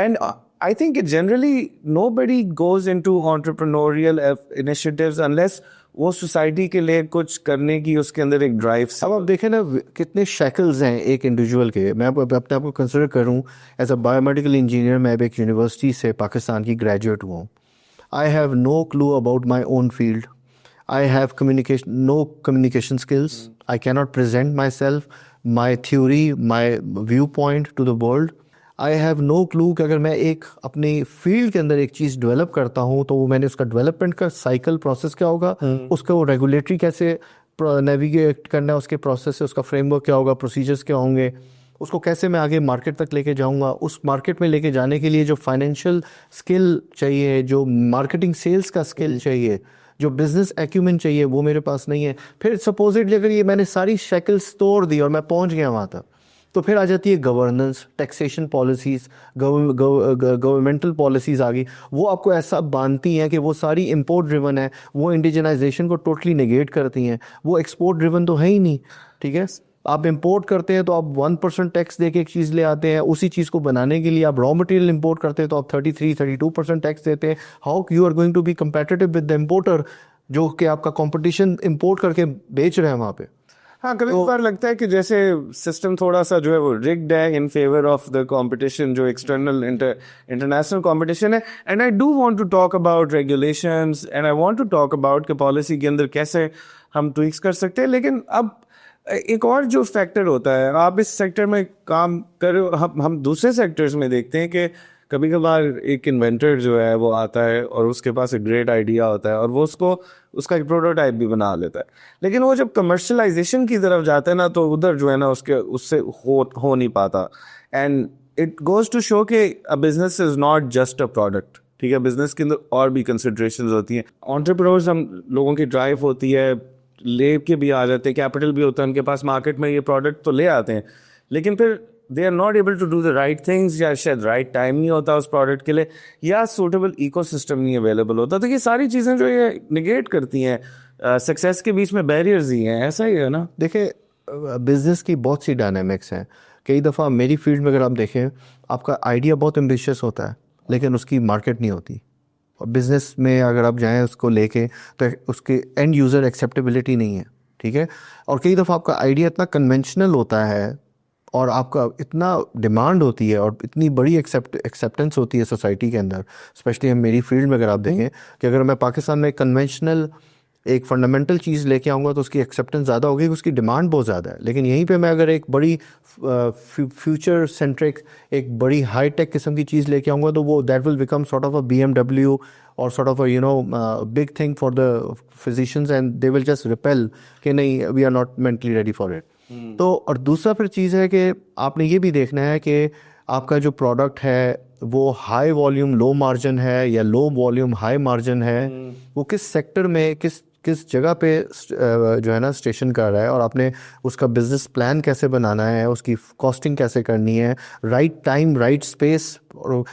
And I think it generally nobody goes into entrepreneurial initiatives unless वो सोसाइटी के लिए कुछ करने की उसके अंदर एक ड्राइव। अब आप देखें ना कितने शैकल्स हैं एक इंडिविजुअल के। मैं अपने आप को कंसिडर करूं एज अ बायोमेडिकल इंजीनियर, मैं एक यूनिवर्सिटी से पाकिस्तान की ग्रेजुएट हुआ हूँ। I have no clue about my own field, I have no communication skills, I cannot present my self, my theory, my view point to the world. I have no clue कि अगर मैं एक अपनी field के अंदर एक चीज़ develop करता हूँ तो वो मैंने उसका डेवलपमेंट का साइकिल प्रोसेस क्या होगा, उसका वो रेगुलेटरी कैसे नेविगेट करना है, उसके प्रोसेस से उसका फ्रेमवर्क क्या होगा, प्रोसीजर्स क्या होंगे, उसको कैसे मैं आगे मार्केट तक लेके जाऊंगा। उस मार्केट में लेके जाने के लिए जो फाइनेंशियल स्किल चाहिए, जो मार्केटिंग सेल्स का स्किल चाहिए, जो बिजनेस एक्यूमेंट चाहिए, वो मेरे पास नहीं है। फिर सपोजिटली अगर ये मैंने सारी शैकल्स तोड़ दी और मैं पहुंच गया वहाँ तक, तो फिर आ जाती है governance, taxation policies, governmental policies आ गई। वो आपको ऐसा बांधती हैं कि वो सारी इंपोर्ट ड्रिवन है, वो इंडिजनाइजेशन को टोटली नेगेट करती हैं। वो एक्सपोर्ट ड्रिवन तो है ही नहीं। ठीक है, आप इंपोर्ट करते हैं तो आप 1% टैक्स दे के एक चीज़ ले आते हैं, उसी चीज़ को बनाने के लिए आप रॉ मटेरियल इंपोर्ट करते हैं तो आप 33-32% टैक्स देते हैं। How you are going to be competitive with the importer जो कि आपका कंपटीशन इंपोर्ट करके बेच रहे हैं वहाँ पे। हाँ, कभी बार लगता है कि जैसे सिस्टम थोड़ा सा जो है वो रिग्ड है in favour of the competition, जो एक्सटर्नल इंटरनेशनल कंपटीशन है। And I do want to talk about regulations, and I want to talk about कि पॉलिसी के अंदर कैसे हम ट्विक्स कर सकते हैं। लेकिन अब एक और जो फैक्टर होता है, आप इस सेक्टर में काम कर रहे हो, हम दूसरे सेक्टर्स में देखते हैं कि कभी कभार एक इन्वेंटर जो है वो आता है और उसके पास एक ग्रेट आइडिया होता है और वो उसका एक प्रोटोटाइप भी बना लेता है, लेकिन वो जब कमर्शलाइजेशन की तरफ जाता है ना तो उधर जो है ना उससे हो नहीं पाता। And it goes to show कि a business is not just a product. ठीक है, बिजनेस के अंदर और भी कंसिडरेशंस होती हैं। एंटरप्रेन्योर्स, हम लोगों की ड्राइव होती है, ले के भी आ जाते हैं, कैपिटल भी होता है उनके पास, मार्केट में ये प्रोडक्ट तो ले आते हैं, लेकिन फिर they are not able to do the right things, या शायद राइट टाइम नहीं होता उस प्रोडक्ट के लिए, या सूटेबल इकोसिस्टम नहीं अवेलेबल होता। तो ये सारी चीज़ें जो ये निगेट करती हैं सक्सेस के बीच में बैरियर्स ही हैं। ऐसा ही है ना? देखिए, बिजनेस की बहुत सी डायनामिक्स हैं। कई दफ़ा मेरी फील्ड में अगर आप देखें, आपका आइडिया बहुत एम्बिशियस होता है लेकिन उसकी मार्केट नहीं होती। और बिज़नेस में अगर आप जाएं उसको लेके, तो उसके एंड यूज़र एक्सेप्टेबिलिटी नहीं है। ठीक है, और कई दफ़ा आपका आइडिया इतना कन्वेंशनल होता है और आपका इतना डिमांड होती है और इतनी बड़ी एक्सेप्टेंस होती है सोसाइटी के अंदर, स्पेशली मेरी फील्ड में अगर आप देखें कि अगर मैं पाकिस्तान में कन्वेंशनल एक फंडामेंटल चीज़ लेके आऊँगा तो उसकी एक्सेप्टेंस ज़्यादा होगी, उसकी डिमांड बहुत ज़्यादा है। लेकिन यहीं पे मैं अगर एक बड़ी फ्यूचर सेंट्रिक, एक बड़ी हाई टेक किस्म की चीज़ लेके आऊँगा तो वो that will become sort of a BMW और sort of a big thing for the physicians, and they will just repel कि नहीं, we are not mentally ready for it. तो और दूसरा फिर चीज़ है कि आपने ये भी देखना है कि आपका जो प्रोडक्ट है वो हाई वॉल्यूम लो मार्जिन है या लो वॉल्यूम हाई मार्जिन है, वो किस सेक्टर में किस किस जगह पे जो है ना स्टेशन कर रहा है, और आपने उसका बिजनेस प्लान कैसे बनाना है, उसकी कॉस्टिंग कैसे करनी है, राइट टाइम राइट स्पेस और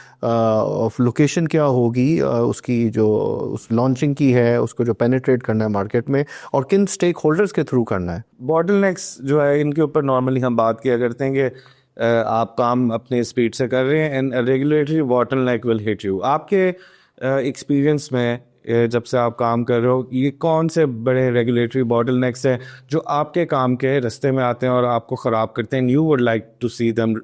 लोकेशन क्या होगी उसकी जो उस लॉन्चिंग की है, उसको जो पेनिट्रेट करना है मार्केट में, और किन स्टेक होल्डर्स के थ्रू करना है। बॉटलनेक्स जो है इनके ऊपर नॉर्मली हम बात किया करते हैं कि आप काम अपने स्पीड से कर रहे हैं and regulatory bottleneck will hit you. आपके एक्सपीरियंस में जब से आप काम कर रहे हो, ये कौन से बड़े रेगुलेटरी बॉटलनेक्स हैं जो आपके काम के रास्ते में आते हैं और आपको ख़राब करते हैं, you would like to see them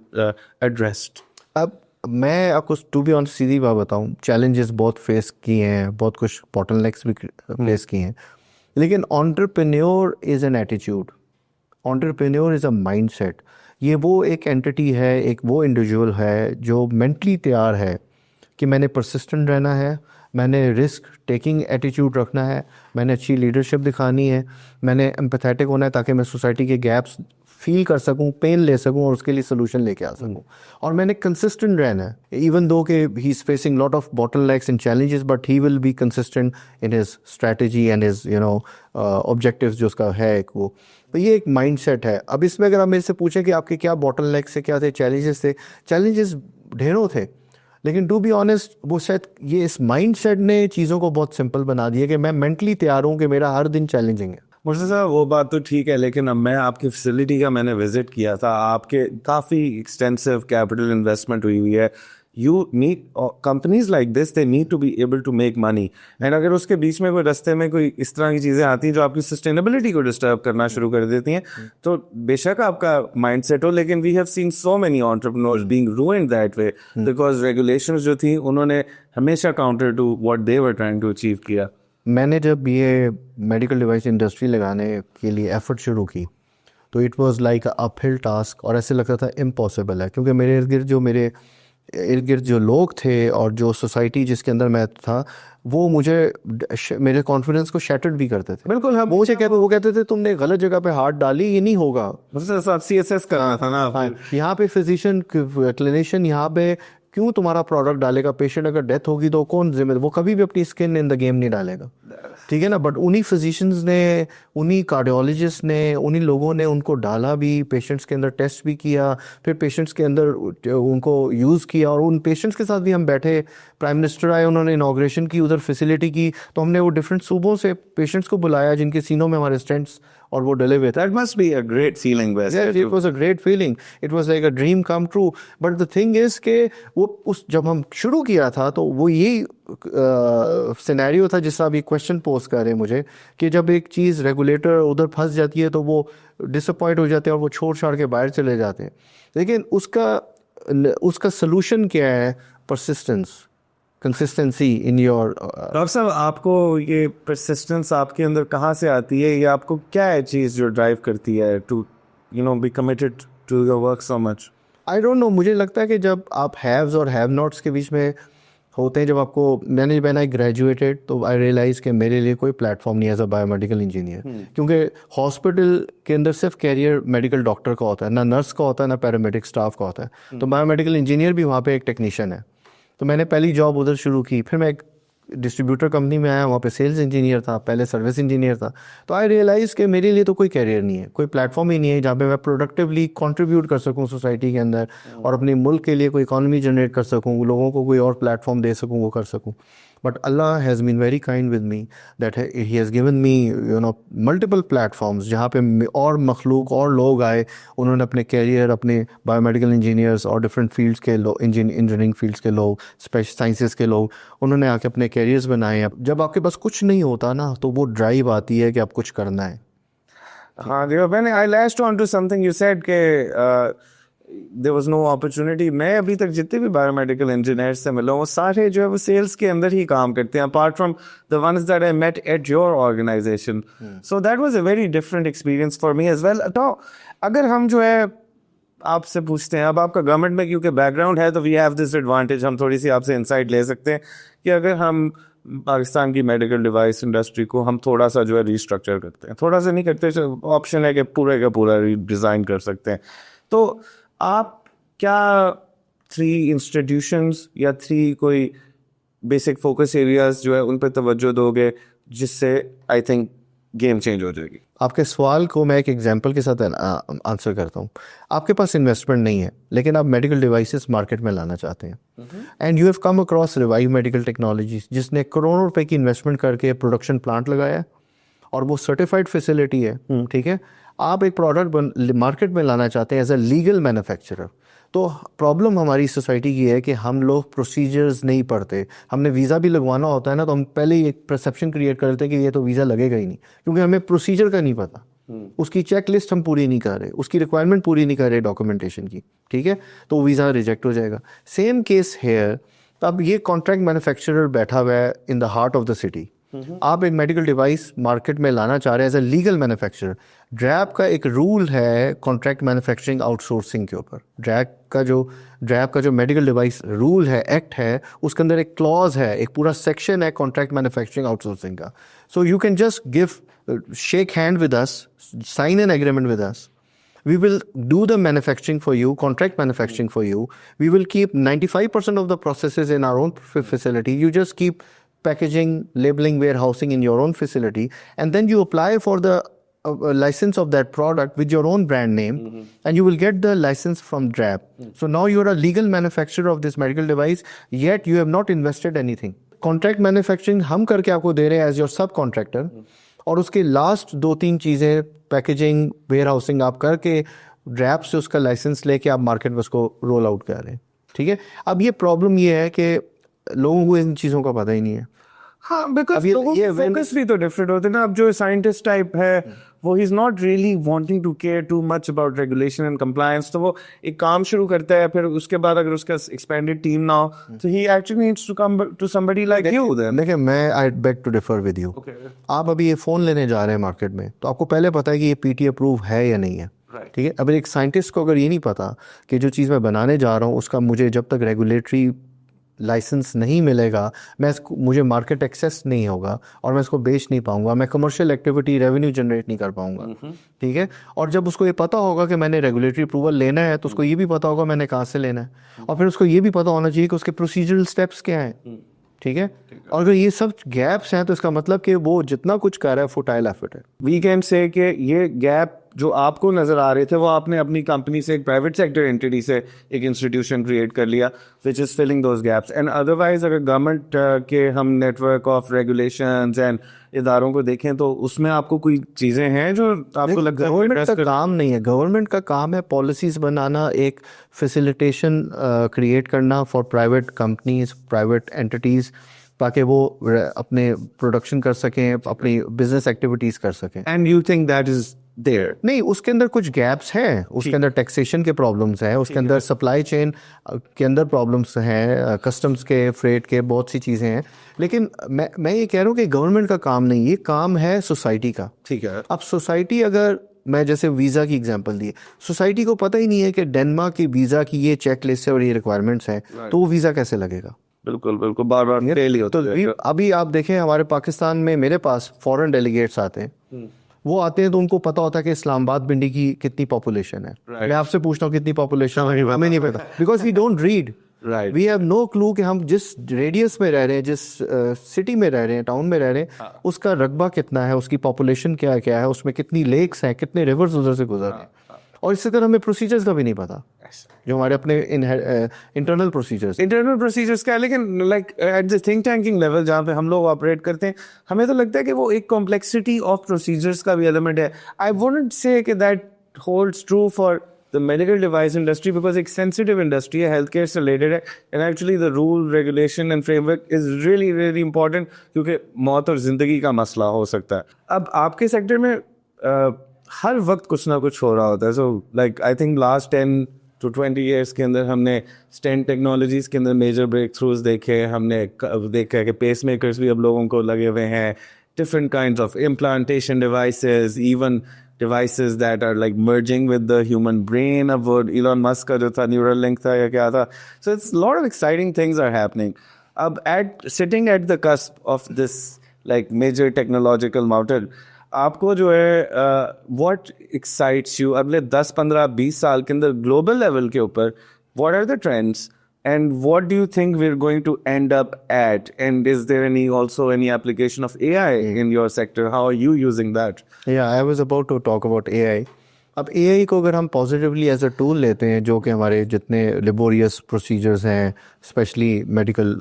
addressed? अब मैं आपको टू बी ऑनेस्ट सीधी बात बताऊं, चैलेंजेस बहुत फेस किए हैं, बहुत कुछ बॉटलनेक्स भी फेस किए हैं, लेकिन entrepreneur is an attitude, entrepreneur is a mindset. ये वो एक एंटिटी है, एक वो इंडिविजुअल है जो मेंटली तैयार है कि मैंने परसिस्टेंट रहना है, मैंने रिस्क टेकिंग एटीट्यूड रखना है, मैंने अच्छी लीडरशिप दिखानी है, मैंने एम्पैथेटिक होना है ताकि मैं सोसाइटी के गैप्स फील कर सकूं, पेन ले सकूं और उसके लिए सोल्यूशन लेके आ सकूं, और मैंने कंसिस्टेंट रहना है इवन दो के he is facing lot of bottlenecks and challenges, but he will be consistent in his strategy and his objectives जो उसका है एक वो। तो ये एक माइंडसेट है। अब इसमें अगर आप मेरे से पूछें कि आपके क्या बॉटलनेक्स से क्या थे, चैलेंजेस थे, चैलेंजेस ढेरों थे, लेकिन टू बी ऑनेस्ट वो शायद ये इस माइंडसेट ने चीज़ों को बहुत सिंपल बना दिया कि मैं मेंटली तैयार हूँ कि मेरा हर दिन चैलेंजिंग है। मुझसे साहब वो बात तो ठीक है, लेकिन अब मैं आपकी फैसिलिटी का मैंने विजिट किया था, आपके काफ़ी एक्सटेंसिव कैपिटल इन्वेस्टमेंट हुई हुई है। You need companies like this, they need to be able to make money, and अगर उसके बीच में कोई रास्ते में कोई इस तरह की चीज़ें आती हैं जो आपकी सस्टेनेबिलिटी को डिस्टर्ब करना शुरू कर देती हैं, तो बेशक आपका माइंडसेट हो, लेकिन we have seen so many entrepreneurs being ruined that way because regulations जो थी उन्होंने हमेशा counter to what they were trying to achieve किया। मैंने जब ये मेडिकल डिवाइस इंडस्ट्री लगाने के लिए एफर्ट शुरू की तो it was like a uphill task, और ऐसे लगता था इम्पॉसिबल है, क्योंकि मेरे इर्द गिर्द जो लोग थे और जो सोसाइटी जिसके अंदर मैं था वो मुझे मेरे कॉन्फिडेंस को शैटर्ड भी करते थे। बिल्कुल, हम वो कहते थे तुमने गलत जगह पे हाथ डाली, ये नहीं होगा। मुझसे साहब CSS कराना था ना। हाँ, यहाँ पे फिजिशियन क्लिनिशियन यहाँ पे क्यों तुम्हारा प्रोडक्ट डालेगा, पेशेंट अगर डेथ होगी तो कौन जिम्मेदार, वो कभी भी अपनी स्किन इन द गेम नहीं डालेगा, ठीक है ना। बट उन्हीं फिजिशियंस ने, उन्हीं कार्डियोलॉजिस्ट ने, उन्हीं लोगों ने उनको डाला भी, पेशेंट्स के अंदर टेस्ट भी किया, फिर पेशेंट्स के अंदर उनको यूज़ किया, और उन पेशेंट्स के साथ भी हम बैठे, प्राइम मिनिस्टर आए, उन्होंने इनाग्रेशन की, उधर फैसिलिटी की, तो हमने वो डिफरेंट सूबों से पेशेंट्स को बुलाया जिनके सीनों में हमारे स्टेंट्स, और वो डले हुए थे। That must be a great feeling, Yes, it was a great feeling. It was like a dream come true. But the thing is कि वो उस जब हम शुरू किया था तो वो यही सिनेरियो था जिससे अभी क्वेश्चन पोज कर रहे हैं मुझे, कि जब एक चीज़ रेगुलेटर उधर फंस जाती है तो वो डिसअपॉइंट हो जाते हैं और वो छोड़ छाड़ के बाहर चले जाते हैं। लेकिन उसका सलूशन क्या है? Persistence, consistency in your doctor साहब, आपको ये परसिस्टेंस आपके अंदर कहाँ से आती है? ये आपको क्या है चीज़ जो ड्राइव करती है to be committed to your work so much? I don't know, मुझे लगता है कि जब आप हैव्स और हैव नॉट्स के बीच में होते हैं, जब आपको मैंने आई ग्रेजुएटेड तो आई रियलाइज़ कि मेरे लिए कोई प्लेटफॉर्म नहीं है एज अ बायोमेडिकल इंजीनियर, क्योंकि हॉस्पिटल के अंदर सिर्फ कैरियर मेडिकल डॉक्टर का होता है, ना नर्स का होता है, ना पैरामेडिक स्टाफ का होता है। तो बायोमेडिकल इंजीनियर भी वहाँ पे एक टेक्नीशियन है। तो मैंने पहली जॉब उधर शुरू की, फिर मैं एक डिस्ट्रीब्यूटर कंपनी में आया, वहाँ पे सेल्स इंजीनियर था, पहले सर्विस इंजीनियर था। तो आई रियलाइज़ कि मेरे लिए तो कोई कैरियर नहीं है, कोई प्लेटफॉर्म ही नहीं है जहाँ पे मैं प्रोडक्टिवली कंट्रीब्यूट कर सकूँ सोसाइटी के अंदर और अपने मुल्क के लिए कोई इकॉनमी जनरेट कर सकूँ, लोगों को कोई और प्लेटफॉर्म दे सकूँ, वो कर सकूँ। But Allah has been very kind with me that He has given me multiple platforms जहाँ पे और मखलूक और लोग आए, उन्होंने अपने कैरियर, अपने बायोमेडिकल इंजीनियर्स और डिफरेंट फील्ड्स के लोग, इंजीनियरिंग फील्ड्स के लोग, स्पेशल साइंसेस के लोग, उन्होंने आके अपने कैरियर्स बनाए। जब आपके पास कुछ नहीं होता ना, तो वो ड्राइव आती है कि आप कुछ करना है। हाँ देखो, मैंने I latched on to something you said के देयर वाज नो अपॉर्चुनिटी। मैं अभी तक जितने भी बायोमेडिकल इंजीनियर्स से मिला हूँ, वो सारे जो है वो सेल्स के अंदर ही काम करते हैं, apart from the ones that I met at your organisation. So that was a very different experience for me as well. तो अगर हम जो है आपसे पूछते हैं, अब आपका गवर्नमेंट में क्योंकि बैकग्राउंड है, तो वी हैव दिस एडवांटेज, हम थोड़ी सी आपसे इंसाइट ले सकते हैं कि अगर हम पाकिस्तान की मेडिकल डिवाइस इंडस्ट्री को हम थोड़ा सा जो है रीस्ट्रक्चर करते हैं, थोड़ा सा नहीं करते, ऑप्शन है कि पूरे का पूरा डिज़ाइन कर सकते हैं, तो आप क्या 3 इंस्टीट्यूशंस या 3 कोई बेसिक फोकस एरियाज जो है उन पर तवज्जो दोगे जिससे आई थिंक गेम चेंज हो जाएगी? आपके सवाल को मैं एक एग्जांपल के साथ आंसर करता हूँ। आपके पास इन्वेस्टमेंट नहीं है, लेकिन आप मेडिकल डिवाइसेस मार्केट में लाना चाहते हैं, and you have come across revive medical technologies, जिसने करोड़ों रुपए की इन्वेस्टमेंट करके प्रोडक्शन प्लांट लगाया है और वो सर्टिफाइड फैसिलिटी है, ठीक है। आप एक प्रोडक्ट मार्केट में लाना चाहते हैं एज अ लीगल मैन्युफैक्चरर। तो प्रॉब्लम हमारी सोसाइटी की है कि हम लोग प्रोसीजर्स नहीं पढ़ते। हमने वीज़ा भी लगवाना होता है ना, तो हम पहले ही एक परसेप्शन क्रिएट कर देते हैं कि ये तो वीज़ा लगेगा ही नहीं, क्योंकि हमें प्रोसीजर का नहीं पता, उसकी चेक लिस्ट हम पूरी नहीं कर रहे, उसकी रिक्वायरमेंट पूरी नहीं कर रहे डॉक्यूमेंटेशन की, ठीक है, तो वीज़ा रिजेक्ट हो जाएगा। Same case hair. अब ये कॉन्ट्रैक्ट मैन्युफैक्चरर बैठा हुआ है in the heart of the city, आप एक मेडिकल डिवाइस मार्केट में लाना चाह रहे हैं एज अ लीगल मैन्युफैक्चरर। ड्रैप का एक रूल है कॉन्ट्रैक्ट मैन्युफैक्चरिंग आउटसोर्सिंग के ऊपर। ड्रैप का जो मेडिकल डिवाइस रूल है, एक्ट है, उसके अंदर एक क्लॉज है, एक पूरा सेक्शन है कॉन्ट्रैक्ट मैन्युफैक्चरिंग आउटसोर्सिंग का। So you can just shake hand with us, sign an agreement with us, we will do the manufacturing for you, contract manufacturing for you. We will keep 95% of the processes in our own facility. You just keep packaging, labeling, warehousing in your own facility, and then you apply for the license of that product with your own brand name, and you will get the license from DRAP. So now you are a legal manufacturer of this medical device, yet you have not invested anything. Contract manufacturing हम करके आपको दे रहे हैं as your subcontractor, और उसके last 2-3 चीज़ें, packaging, where housing आप करके ड्रैप से उसका लाइसेंस लेके आप मार्केट में उसको रोल आउट कर रहे हैं, ठीक है। अब ये प्रॉब्लम ये है कि लोगों को इन चीज़ों का पता ही नहीं है। हाँ, बिकॉज लोगों के फोकस भी तो डिफरेंट होते हैं ना। अब जो साइंटिस्ट टाइप है वो he is not really wanting to care too much about regulation and compliance, तो वो एक काम शुरू करता है, फिर उसके बाद अगर उसका एक्सपेंडेड टीम ना हो तो ही actually needs to come to somebody like you. देखिए, मैं I beg to differ with you. आप अभी ये फ़ोन लेने जा रहे हैं मार्केट में, तो आपको पहले पता है कि ये पीटी अप्रूव है या नहीं है, ठीक है। अब एक साइंटिस्ट को अगर ये नहीं पता कि जो चीज़ मैं बनाने जा रहा हूँ उसका मुझे जब तक रेगुलेटरी लाइसेंस नहीं मिलेगा, मुझे मार्केट एक्सेस नहीं होगा और मैं इसको बेच नहीं पाऊंगा, मैं कमर्शियल एक्टिविटी रेवेन्यू जनरेट नहीं कर पाऊंगा, ठीक है। और जब उसको ये पता होगा कि मैंने रेगुलेटरी अप्रूवल लेना है, तो उसको ये भी पता होगा मैंने कहाँ से लेना है, और फिर उसको ये भी पता होना चाहिए कि उसके प्रोसीजरल स्टेप्स क्या हैं, ठीक है। और अगर ये सब गैप्स हैं तो इसका मतलब कि वो जितना कुछ कर रहा है फुटाइल एफर्ट है। वी कैन से कि ये गैप जो आपको नजर आ रहे थे वो आपने अपनी कंपनी से, एक प्राइवेट सेक्टर एंटिटी से एक इंस्टीट्यूशन क्रिएट कर लिया which is filling those gaps. And otherwise अगर गवर्नमेंट के हम नेटवर्क ऑफ रेगुलेशंस एंड इदारों को देखें तो उसमें आपको कोई चीजें हैं जो आपको लगता है गवर्नमेंट का काम नहीं है। गवर्नमेंट का काम है पॉलिसीज बनाना, एक फैसिलिटेशन क्रिएट करना for private companies, private entities, ताकि वो अपने प्रोडक्शन कर सकें, अपनी बिजनेस एक्टिविटीज कर सकें। And you think that is there. नहीं, उसके अंदर कुछ गैप्स हैं, उसके अंदर टैक्सेशन के प्रॉब्लम्स हैं, उसके अंदर सप्लाई चेन के अंदर प्रॉब्लम्स हैं, कस्टम्स के, फ्रेट के, बहुत सी चीज़ें हैं। लेकिन मैं ये कह रहा हूँ कि गवर्नमेंट का काम नहीं, ये काम है सोसाइटी का। ठीक है। अब सोसाइटी, अगर मैं जैसे वीज़ा की एग्जांपल दी, सोसाइटी को पता ही नहीं है कि डेनमार्क की वीज़ा की ये चेक लिस्ट है और ये रिक्वायरमेंट्स हैं, तो वो वीज़ा कैसे लगेगा? बिल्कुल बिल्कुल, बार बार फेल ही होता है। अभी आप देखें, हमारे पाकिस्तान में मेरे पास फॉरेन डेलीगेट्स आते हैं, वो आते हैं तो उनको पता होता है कि इस्लामाबाद पिंडी की कितनी पॉपुलेशन है। मैं आपसे पूछता हूँ कितनी पॉपुलेशन, हमें नहीं पता, because we don't read, Right. We have no clue कि हम जिस रेडियस में रह रहे हैं, जिस सिटी में रह रहे हैं, टाउन में रह रहे हैं, उसका रकबा कितना है, उसकी पॉपुलेशन क्या क्या है, उसमें कितनी लेक्स हैं, कितने रिवर्स उधर से गुजर रहे हैं। और इसी तरह हमें प्रोसीजर्स का भी नहीं पता, जो हमारे अपने इंटरनल प्रोसीजर्स क्या है। लेकिन like at the think tanking level जहाँ पे हम लोग ऑपरेट करते हैं, हमें तो लगता है कि वो एक कॉम्प्लेक्सिटी ऑफ प्रोसीजर्स का भी एलिमेंट है। आई वुडंट से कि that holds true for the medical device industry, because एक सेंसिटिव इंडस्ट्री है, हेल्थ केयर से रिलेटेड है, and actually the rule, regulation and framework is really really important, क्योंकि मौत और जिंदगी का मसला हो सकता है। अब आपके सेक्टर में हर वक्त कुछ ना कुछ हो रहा होता है। So like I think last 10 to 20 years के अंदर हमने स्टेंट टेक्नोलॉजीज के अंदर मेजर ब्रेक थ्रूज देखे, हमने देखा कि पेस मेकर्स भी अब लोगों को लगे हुए हैं, different kinds of implantation devices, even devices that are like merging with the human brain of what Elon Musk का जो था Neuralink था या क्या था. So it's a lot of exciting things are happening. अब sitting at the cusp of this like major technological mountain, आपको जो है what excites you अगले 10, 15, 20 साल के अंदर global level के ऊपर what are the trends? And what do you think we're going to end up at? And is there any application of AI in your sector? How are you using that? Yeah, I was about to talk about AI. अब AI को अगर हम positively as a tool लेते हैं, जो कि हमारे जितने लेबोरियस प्रोसीजर्स हैं, स्पेशली मेडिकल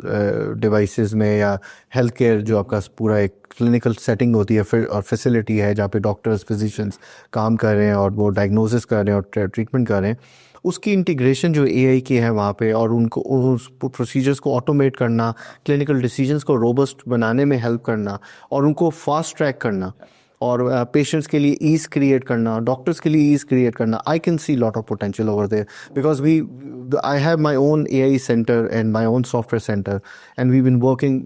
डिवाइसेस में या हेल्थ केयर, जो आपका पूरा एक क्लिनिकल सेटिंग होती है फिर और फैसिलिटी है जहाँ पे डॉक्टर्स, फिजिशियंस काम कर रहे हैं और वो डायग्नोसिस कर रहे हैं और ट्रीटमेंट कर रहे हैं, उसकी इंटीग्रेशन जो AI की है वहाँ पे, और उनको उस प्रोसीजर्स को ऑटोमेट करना, क्लिनिकल डिसीजंस को रोबस्ट बनाने में हेल्प करना और उनको फास्ट ट्रैक करना और पेशेंट्स के लिए ईज क्रिएट करना, डॉक्टर्स के लिए ईज क्रिएट करना, I can see lot of potential over there because I have my own AI centre and my own software centre and we been working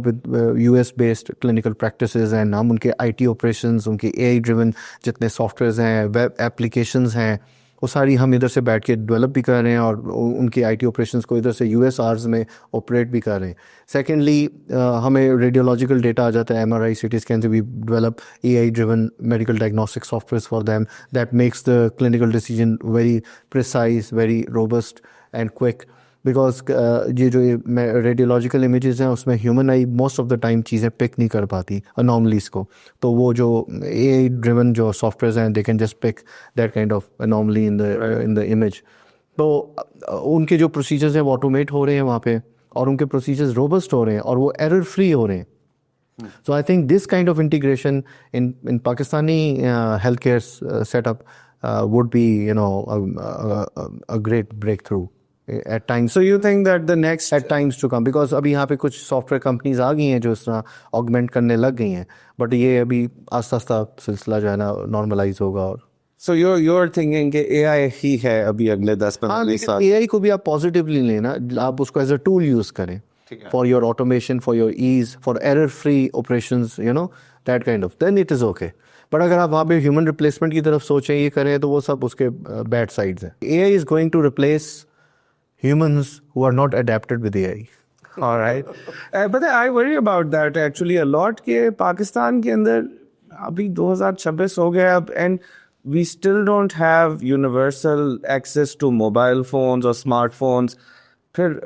with US based clinical practices, and हम उनके IT operations, उनके AI driven जितने softwares हैं, web applications हैं, वो सारी हम इधर से बैठ के डेवलप भी कर रहे हैं और उनके IT ऑपरेशंस को इधर से US आवर्स में ऑपरेट भी कर रहे हैं। सेकेंडली हमें रेडियोलॉजिकल डेटा आ जाता है, MRI CT स्कैन से, we develop AI driven medical diagnostic software for them that makes the clinical decision very precise, very robust and quick, because ये जो रेडियोलॉजिकल इमेजेस हैं उसमें human eye most of the time चीज़ें pick नहीं कर पाती, अनॉमलीज को, तो वो जो AI ड्रिवन जो सॉफ्टवेयर हैं, they can just pick that kind of anomaly in the image. तो उनके जो प्रोसीजर्स हैं वो ऑटोमेट हो रहे हैं वहाँ पे, और उनके प्रोसीजर्स रोबस्ट हो रहे हैं और वो एरर फ्री हो रहे हैं। So I think this kind of integration in Pakistani healthcare setup would be, a great breakthrough at times. So you think that the next at times to come, because अभी यहाँ पे कुछ software companies आ गई हैं जो इस तरह augment करने लग गई हैं, बट ये अभी आस्ता आस्ता सिलसिला जो है ना नॉर्मलाइज होगा। और So you're thinking कि AI ही है अभी अगले 10-15 साल? AI को भी आप पॉजिटिवली लेना, आप उसको एज अ टूल यूज करें for your automation, for your ease, for error free operations, that kind of, then it is okay. But अगर आप वहाँ पे ह्यूमन रिप्लेसमेंट की तरफ सोचें, ये करें, तो वो सब उसके बैड साइड्स हैं। AI is going to replace humans who are not adapted with AI. All right. But I worry about that actually a lot कि पाकिस्तान के अंदर अभी 2026 हो गया अब, and we still don't have universal access to mobile phones or smartphones. फिर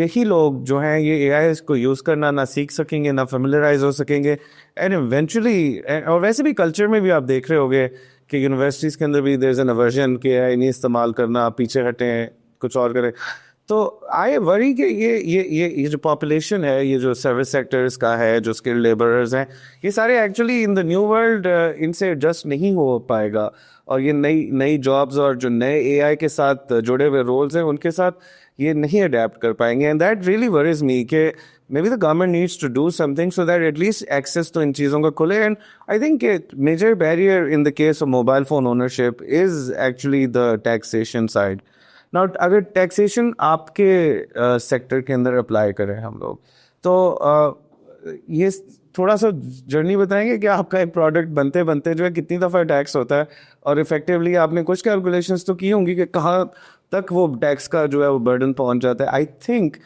यही लोग जो हैं ये AI को यूज़ करना ना सीख सकेंगे, ना familiarize हो सकेंगे, and eventually, और वैसे भी कल्चर में भी आप देख रहे होगे कि यूनिवर्सिटीज़ के अंदर भी there's an aversion कि AI नहीं इस्तेमाल करना, पीछे हटें, कुछ और करें। तो आई वरी कि ये जो पॉपुलेशन है, ये जो सर्विस सेक्टर्स का है, जो स्किल्ड लेबरर्स हैं, ये सारे actually in the new world इनसे एडजस्ट नहीं हो पाएगा, और ये नई नई जॉब्स और जो नए एआई के साथ जुड़े हुए रोल्स हैं उनके साथ ये नहीं अडेप्ट कर पाएंगे. And that really worries me कि may be the government needs to do something so that at least access तो इन चीज़ों का खुले. And I think major barrier in the case of mobile phone ownership is actually the taxation side. Now अगर taxation आपके sector के अंदर apply करें हम लोग, तो ये थोड़ा सा जर्नी बताएंगे कि आपका एक प्रोडक्ट बनते बनते जो है कितनी दफ़ा टैक्स होता है, और इफेक्टिवली आपने कुछ कैलकुलेशंस तो की होंगी कि कहाँ तक वो टैक्स का जो है वो बर्डन पहुंच जाता है. आई थिंक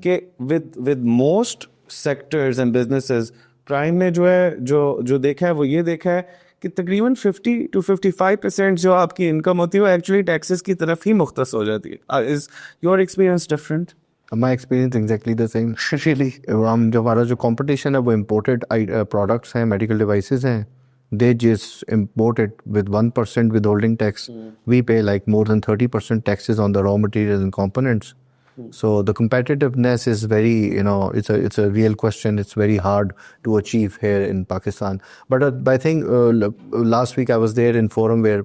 कि with most sectors and businesses, prime ने जो है जो देखा है वो ये देखा है कि तकरीबन 50 to 55% जो आपकी इनकम होती है वो एक्चुअली टैक्सेस की तरफ ही मुख्तस हो जाती है. Is your experience different? My experience exactly the same. Really हम जो हमारा जो कंपटीशन है वो इम्पोर्टेड प्रोडक्ट्स हैं, मेडिकल डिवाइसेस हैं. They just import it with 1% withholding tax. We pay like more than 30% taxes on the raw materials and components. So the competitiveness is very, it's a real question. It's very hard to achieve here in Pakistan. But I think last week I was there in forum where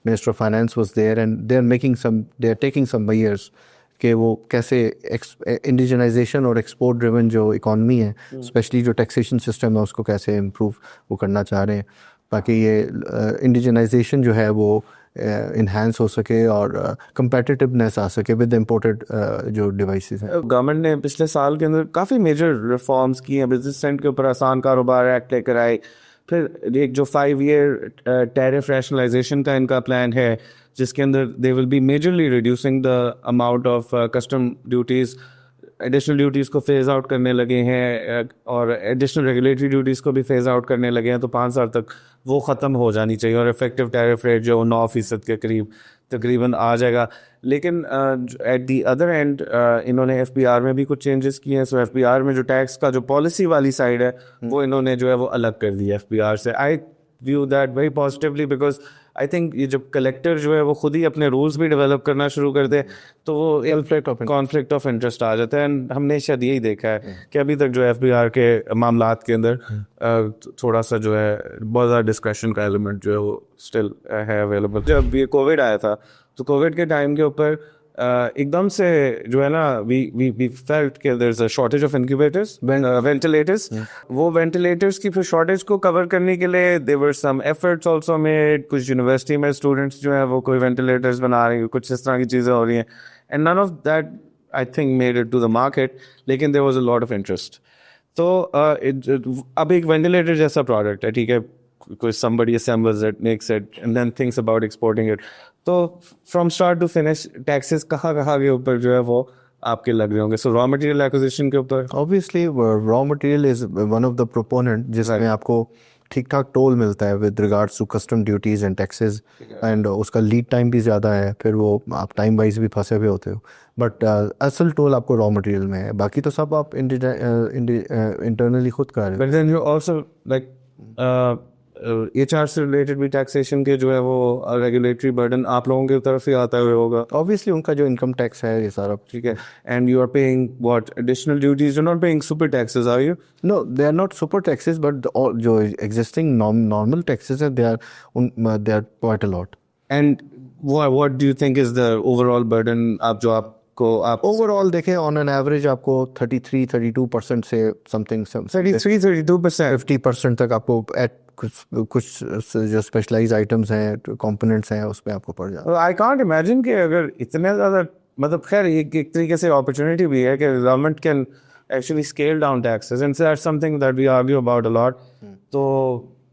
Minister of Finance was there, and they're taking some measures कि वो कैसे indigenisation और export driven जो economy है, specially जो taxation system है उसको कैसे इम्प्रूव वो करना चाह रहे हैं, ताकि ये इंडिजनाइजेशन जो है वो इन्हांस हो सके और कंपेटिटिवनेस आ सके विद इम्पोर्टेड जो डिवाइसेस हैं. गवर्नमेंट ने पिछले साल के अंदर काफ़ी मेजर रिफॉर्म्स किए हैं. बिजनेस सेंट के ऊपर आसान कारोबार एक्ट लेकर आए. फिर एक जो 5-year टैरिफ रैशनलाइजेशन का इनका प्लान है, जिसके अंदर they will be majorly reducing the amount of custom duties. Additional duties को फेज आउट करने लगे हैं, और एडिशनल रेगुलेटरी ड्यूटीज़ को भी फेज आउट करने लगे हैं. तो 5 साल तक वो ख़त्म हो जानी चाहिए, और इफेक्टिव टैरिफ रेट जो 9% के करीब तकरीबन आ जाएगा. लेकिन एट दी अदर एंड इन्होंने FBR में भी कुछ चेंजेस किए हैं. सो FBR में जो टैक्स का जो पॉलिसी वाली साइड है वो इन्होंने जो है वो अलग कर दी है FBR से. Eye view that very positively, because I think ये जब कलेक्टर जो है वो खुद ही अपने रूल्स भी डेवलप करना शुरू कर दे तो वो कॉन्फ्लिक्ट ऑफ इंटरेस्ट आ जाता है. एंड हमने शायद यही देखा है कि अभी तक जो FBR के मामलात के अंदर थोड़ा सा जो है बहुत ज़्यादा डिस्क्रेशन का एलिमेंट जो है वो स्टिल है अवेलेबल. जब ये कोविड आया था तो कोविड के टाइम के ऊपर एकदम से जो है ना वी फेल्ट कि there is a shortage of incubators, ventilators. वो वेंटिलेटर्स की फिर शॉर्टेज को कवर करने के लिए there were some efforts also made. कुछ यूनिवर्सिटी में स्टूडेंट्स जो है वो कोई वेंटिलेटर्स बना रहे हैं, कुछ इस तरह की चीज़ें हो रही हैं. And none of that I think made it to the market, लेकिन there was a lot of interest. तो अब एक वेंटिलेटर जैसा प्रोडक्ट है, ठीक है, कोई somebody assembles it, makes it, and then thinks about exporting it. तो from start to finish taxes कहाँ के ऊपर जो है वो आपके लग रहे होंगे. सो रॉ मटेरियल एक्विजिशन के ऊपर obviously raw material is one of the proponent जिसमें आपको ठीक ठाक टोल मिलता है with regards to custom duties and taxes, and उसका लीड टाइम भी ज़्यादा है, फिर वो आप टाइम वाइज भी फंसे हुए होते हो. बट असल टोल आपको रॉ मटेरियल में है, बाकी तो सब आप इंटरनली खुद कर रहे हो. But then you also like HR से रिलेटेड भी टैक्सेशन के जो है वो रेगुलेटरी बर्डन आप लोगों की तरफ से आता हुआ होगा. ऑब्वियसली उनका जो इनकम टैक्स है ये सारा, ठीक है. And you are paying what additional duties, you are not paying super taxes, are you? No, they are not super taxes, but जो एग्जिस्टिंग नॉर्मल टैक्सेस है they are quite a lot. And what do you think is the overall burden आप overall देखें on an average आपको 33-32% से something 33-32% 50% तक आपको eight कुछ जो स्पेशलाइज आइटम्स हैं, कंपोनेंट्स हैं, उस पर आपको पड़ जाता. आई कांट इमेजिन कि अगर इतने ज़्यादा, मतलब खैर एक तरीके से अपॉर्चुनिटी भी है कि government can actually scale down taxes, and that's something that we argue about a lot. तो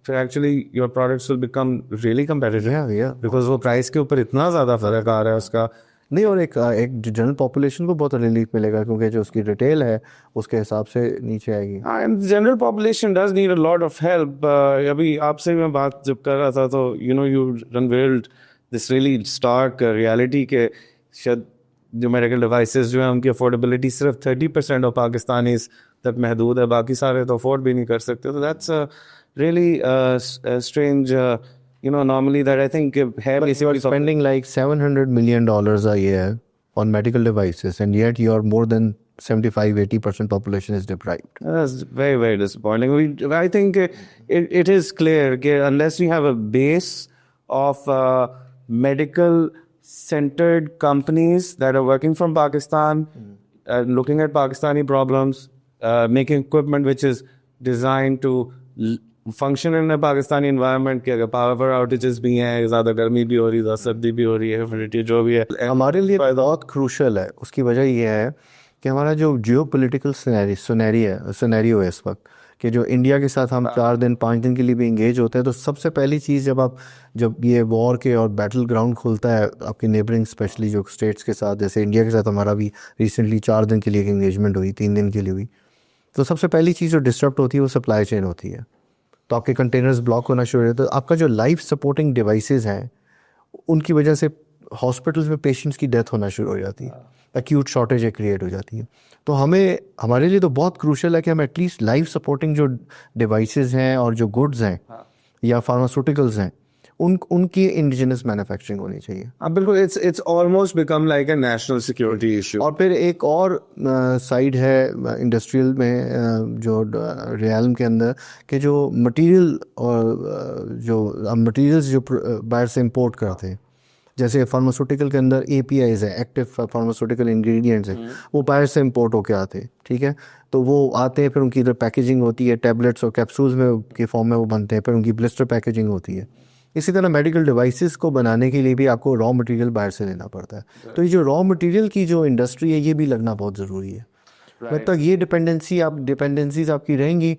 फिर actually your products will become really competitive, because वो प्राइस के ऊपर इतना ज़्यादा फर्क आ रहा है उसका. नहीं, और एक जनरल पॉपुलेशन को बहुत रिलीफ मिलेगा क्योंकि जो उसकी रिटेल है उसके हिसाब से नीचे आएगी. And general population does need a lot of help. अभी आपसे मैं बात जब कर रहा था तो you unveiled this really stark reality के शायद जो मेडिकल डिवाइसेस जो है उनकी अफोर्डेबिलिटी सिर्फ 30% ऑफ पाकिस्तानीज तक महदूद है, बाकी सारे तो अफोर्ड भी नहीं कर सकते. तो that's really strange normally that I think है basically spending like $700 million a year on medical devices, and yet your more than 75-80% population is deprived. That's very, very disappointing. I think it is clear that unless we have a base of medical-centered companies that are working from Pakistan, looking at Pakistani problems, making equipment which is designed to function in a Pakistani environment, कि अगर power outages भी हैं, ज़्यादा गर्मी भी हो रही है, सर्दी भी हो रही है, humidity जो भी है, हमारे लिए बहुत क्रूशल है। उसकी वजह ये है कि हमारा जो जियो पोलिटिकल सिनेरियो है इस वक्त, कि जो इंडिया के साथ हम 4 दिन 5 दिन के लिए भी इंगेज होते हैं, तो सबसे पहली चीज़ जब ये वॉर के और बैटल ग्राउंड खुलता है आपके नेबरिंग स्पेशली जो स्टेट्स के साथ, जैसे इंडिया के साथ हमारा भी रिसेंटली 4 दिन के लिए इंगेजमेंट हुई, 3 दिन के लिए हुई, तो सबसे पहली चीज़ जो डिस्टर्ब होती है वो सप्लाई चेन होती है। तो आपके कंटेनर्स ब्लॉक होना शुरू हो जाते हैं, तो आपका जो लाइफ सपोर्टिंग डिवाइसेस हैं उनकी वजह से हॉस्पिटल्स में पेशेंट्स की डेथ होना शुरू हो जाती है, एक्यूट शॉर्टेज क्रिएट हो जाती है। तो हमारे लिए तो बहुत क्रूशल है कि हम एटलीस्ट लाइफ सपोर्टिंग जो डिवाइसेस हैं और जो गुड्स हैं या फार्मास्यूटिकल्स हैं उनकी इंडिजिनस मैन्युफैक्चरिंग होनी चाहिए। अब बिल्कुल it's almost become like a national security issue. और फिर एक और साइड है इंडस्ट्रियल में जो रियालम के अंदर कि जो मटेरियल और जो मटेरियल्स जो बाहर से इंपोर्ट करते हैं, जैसे फार्मास्यूटिकल के अंदर APIs है, एक्टिव फार्मास्यूटिकल इंग्रेडिएंट्स हैं, वो बाहर से इंपोर्ट होके आते हैं, ठीक है। तो वो आते हैं, फिर उनकी इधर पैकेजिंग होती है, टैबलेट्स और कैप्सूल्स में के फॉर्म में वो बनते हैं, फिर उनकी ब्लिस्टर पैकेजिंग होती है। इसी तरह मेडिकल डिवाइसेस को बनाने के लिए भी आपको रॉ मटेरियल बाहर से लेना पड़ता है। तो ये जो रॉ मटेरियल की जो इंडस्ट्री है ये भी लगना बहुत ज़रूरी है। जब तक ये डिपेंडेंसीज आपकी रहेंगी,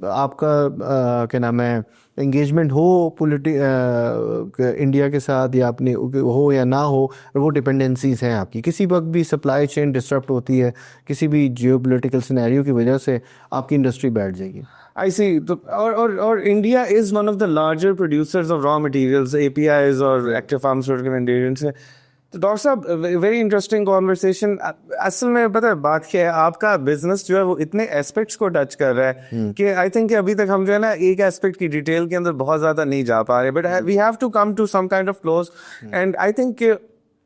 आपका क्या नाम है एंगेजमेंट हो इंडिया के साथ या अपने हो या ना हो, वो डिपेंडेंसीज हैं आपकी, किसी वक्त भी सप्लाई चेन डिस्टर्ब होती है, किसी भी जियोपॉलिटिकल सिनेरियो की वजह से आपकी इंडस्ट्री बैठ जाएगी। I see. तो और India is one of the larger producers of raw materials, APIs और active pharmaceutical ingredients है। तो डॉक्टर साहब, वेरी इंटरेस्टिंग कॉन्वर्सेशन। असल में पता है बात क्या है, आपका बिजनेस जो है वो इतने एस्पेक्ट्स को टच कर रहा है कि आई थिंक अभी तक हम जो है ना एक एस्पेक्ट की डिटेल के अंदर बहुत ज़्यादा नहीं जा पा रहे, but we have to come to some kind of close. And I think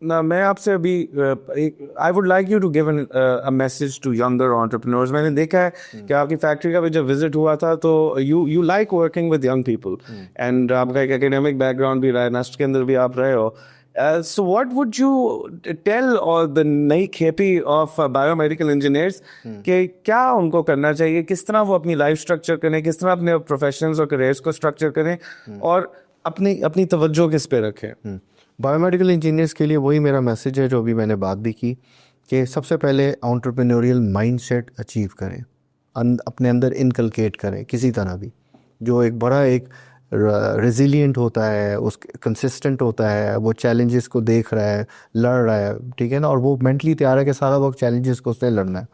मैं आपसे अभी I would like you to give a message to younger entrepreneurs. मैंने देखा है कि आपकी फैक्ट्री का भी जब विजिट हुआ था तो you like working with young people, and आपका एक एकेडमिक बैकग्राउंड भी रहा है, नस्ट के अंदर भी आप रहे हो। So what would you tell all the नई खेती of biomedical engineers कि क्या उनको करना चाहिए, किस तरह वो अपनी लाइफ स्ट्रक्चर करें, किस तरह अपने प्रोफेशंस और करियर्स को स्ट्रक्चर करें और अपनी तवज्जो किस पे रखें? बायोमेडिकल इंजीनियर्स के लिए वही मेरा मैसेज है जो अभी मैंने बात भी की, कि सबसे पहले एंटरप्रेन्योरियल माइंडसेट अचीव करें, अपने अंदर इनकलकेट करें किसी तरह भी, जो एक बड़ा एक रेजिलिएंट होता है, उस कंसिस्टेंट होता है, वो चैलेंजेस को देख रहा है, लड़ रहा है, ठीक है ना, और वो मेंटली तैयार है कि सारा वक्त चैलेंजेस को उसने लड़ना है।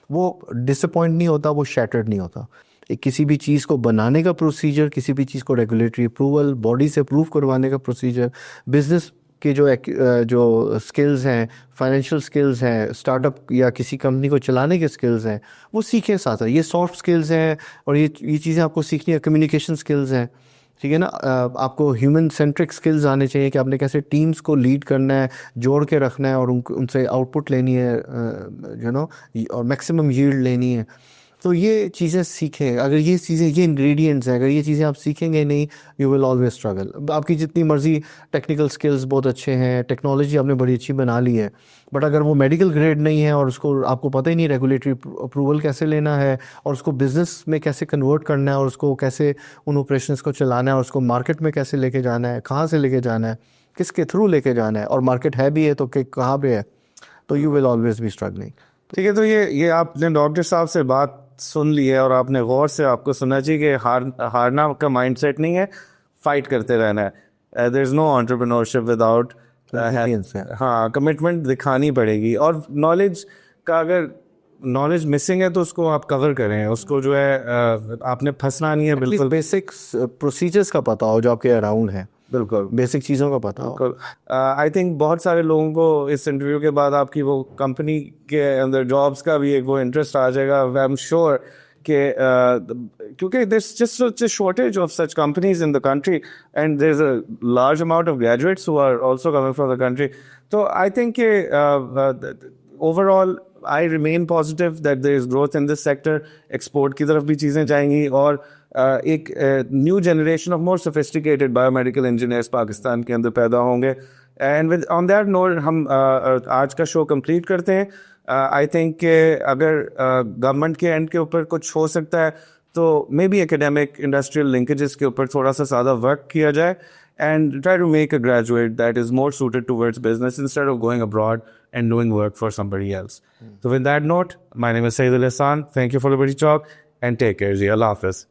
वो डिसअपॉइंट नहीं होता, वो शैटर्ड नहीं होता। किसी भी चीज़ को बनाने का प्रोसीजर, किसी भी चीज़ को रेगुलेटरी अप्रूवल, बॉडी से अप्रूव करवाने का प्रोसीजर, बिजनेस के जो स्किल्स हैं, फाइनेंशियल स्किल्स हैं, स्टार्टअप या किसी कंपनी को चलाने के स्किल्स हैं, वो सीखें साथ। ये सॉफ्ट स्किल्स हैं और ये चीज़ें आपको सीखनी है। कम्युनिकेशन स्किल्स हैं, ठीक है ना, आपको ह्यूमन सेंट्रिक स्किल्स आने चाहिए कि आपने कैसे टीम्स को लीड करना है, जोड़ के रखना है और उनसे आउटपुट लेनी है, यू नो, और मैक्सिमम यील्ड लेनी है। तो ये चीज़ें सीखें। अगर ये चीज़ें, ये इंग्रेडिएंट्स हैं, अगर ये चीज़ें आप सीखेंगे नहीं, यू विल ऑलवेज स्ट्रगल। आपकी जितनी मर्जी टेक्निकल स्किल्स बहुत अच्छे हैं, टेक्नोलॉजी आपने बड़ी अच्छी बना ली है, बट अगर वो मेडिकल ग्रेड नहीं है और उसको आपको पता ही नहीं रेगुलेटरी अप्रूवल कैसे लेना है और उसको बिज़नेस में कैसे कन्वर्ट करना है और उसको कैसे उन ऑपरेशंस को चलाना है और उसको मार्केट में कैसे लेके जाना है, कहाँ से लेके जाना है, किसके थ्रू लेके जाना है, और मार्केट है भी है तो कहाँ पे है, तो you will always be struggling. ठीक है, तो ये आपने डॉक्टर साहब से बात सुन ली है और आपने गौर से आपको सुनना चाहिए कि हारना का माइंडसेट नहीं है, फाइट करते रहना है। There is no entrepreneurship without हाँ, कमिटमेंट दिखानी पड़ेगी। और नॉलेज का, अगर नॉलेज मिसिंग है तो उसको आप कवर करें, उसको जो है आपने फंसना नहीं है। बिल्कुल बेसिक प्रोसीजर्स का पता हो जो आपके अराउंड है, बिल्कुल बेसिक चीज़ों का पता हो। आई थिंक बहुत सारे लोगों को इस इंटरव्यू के बाद आपकी वो कंपनी के अंदर जॉब्स का भी एक वो इंटरेस्ट आ जाएगा। आई एम श्योर कि क्योंकि there is just such a shortage of such companies in the country and there is a large amount of graduates who are also coming from the country. तो I think overall I remain positive that there is growth in this sector. Export की तरफ भी चीज़ें जाएंगी और एक new generation of more sophisticated biomedical engineers Pakistan के अंदर पैदा होंगे. And with on that note हम आज का शो कंप्लीट करते हैं. आई थिंक अगर गवर्नमेंट के एंड के ऊपर कुछ हो सकता है तो may be academic industrial linkages के ऊपर थोड़ा सा ज़्यादा वर्क किया जाए and try to make a graduate that is more suited towards business instead of going abroad and doing work for somebody else. So with that note, my name is Saeed Al Ihsan. Thank you for Liberty Talk and take care. Allah Hafiz.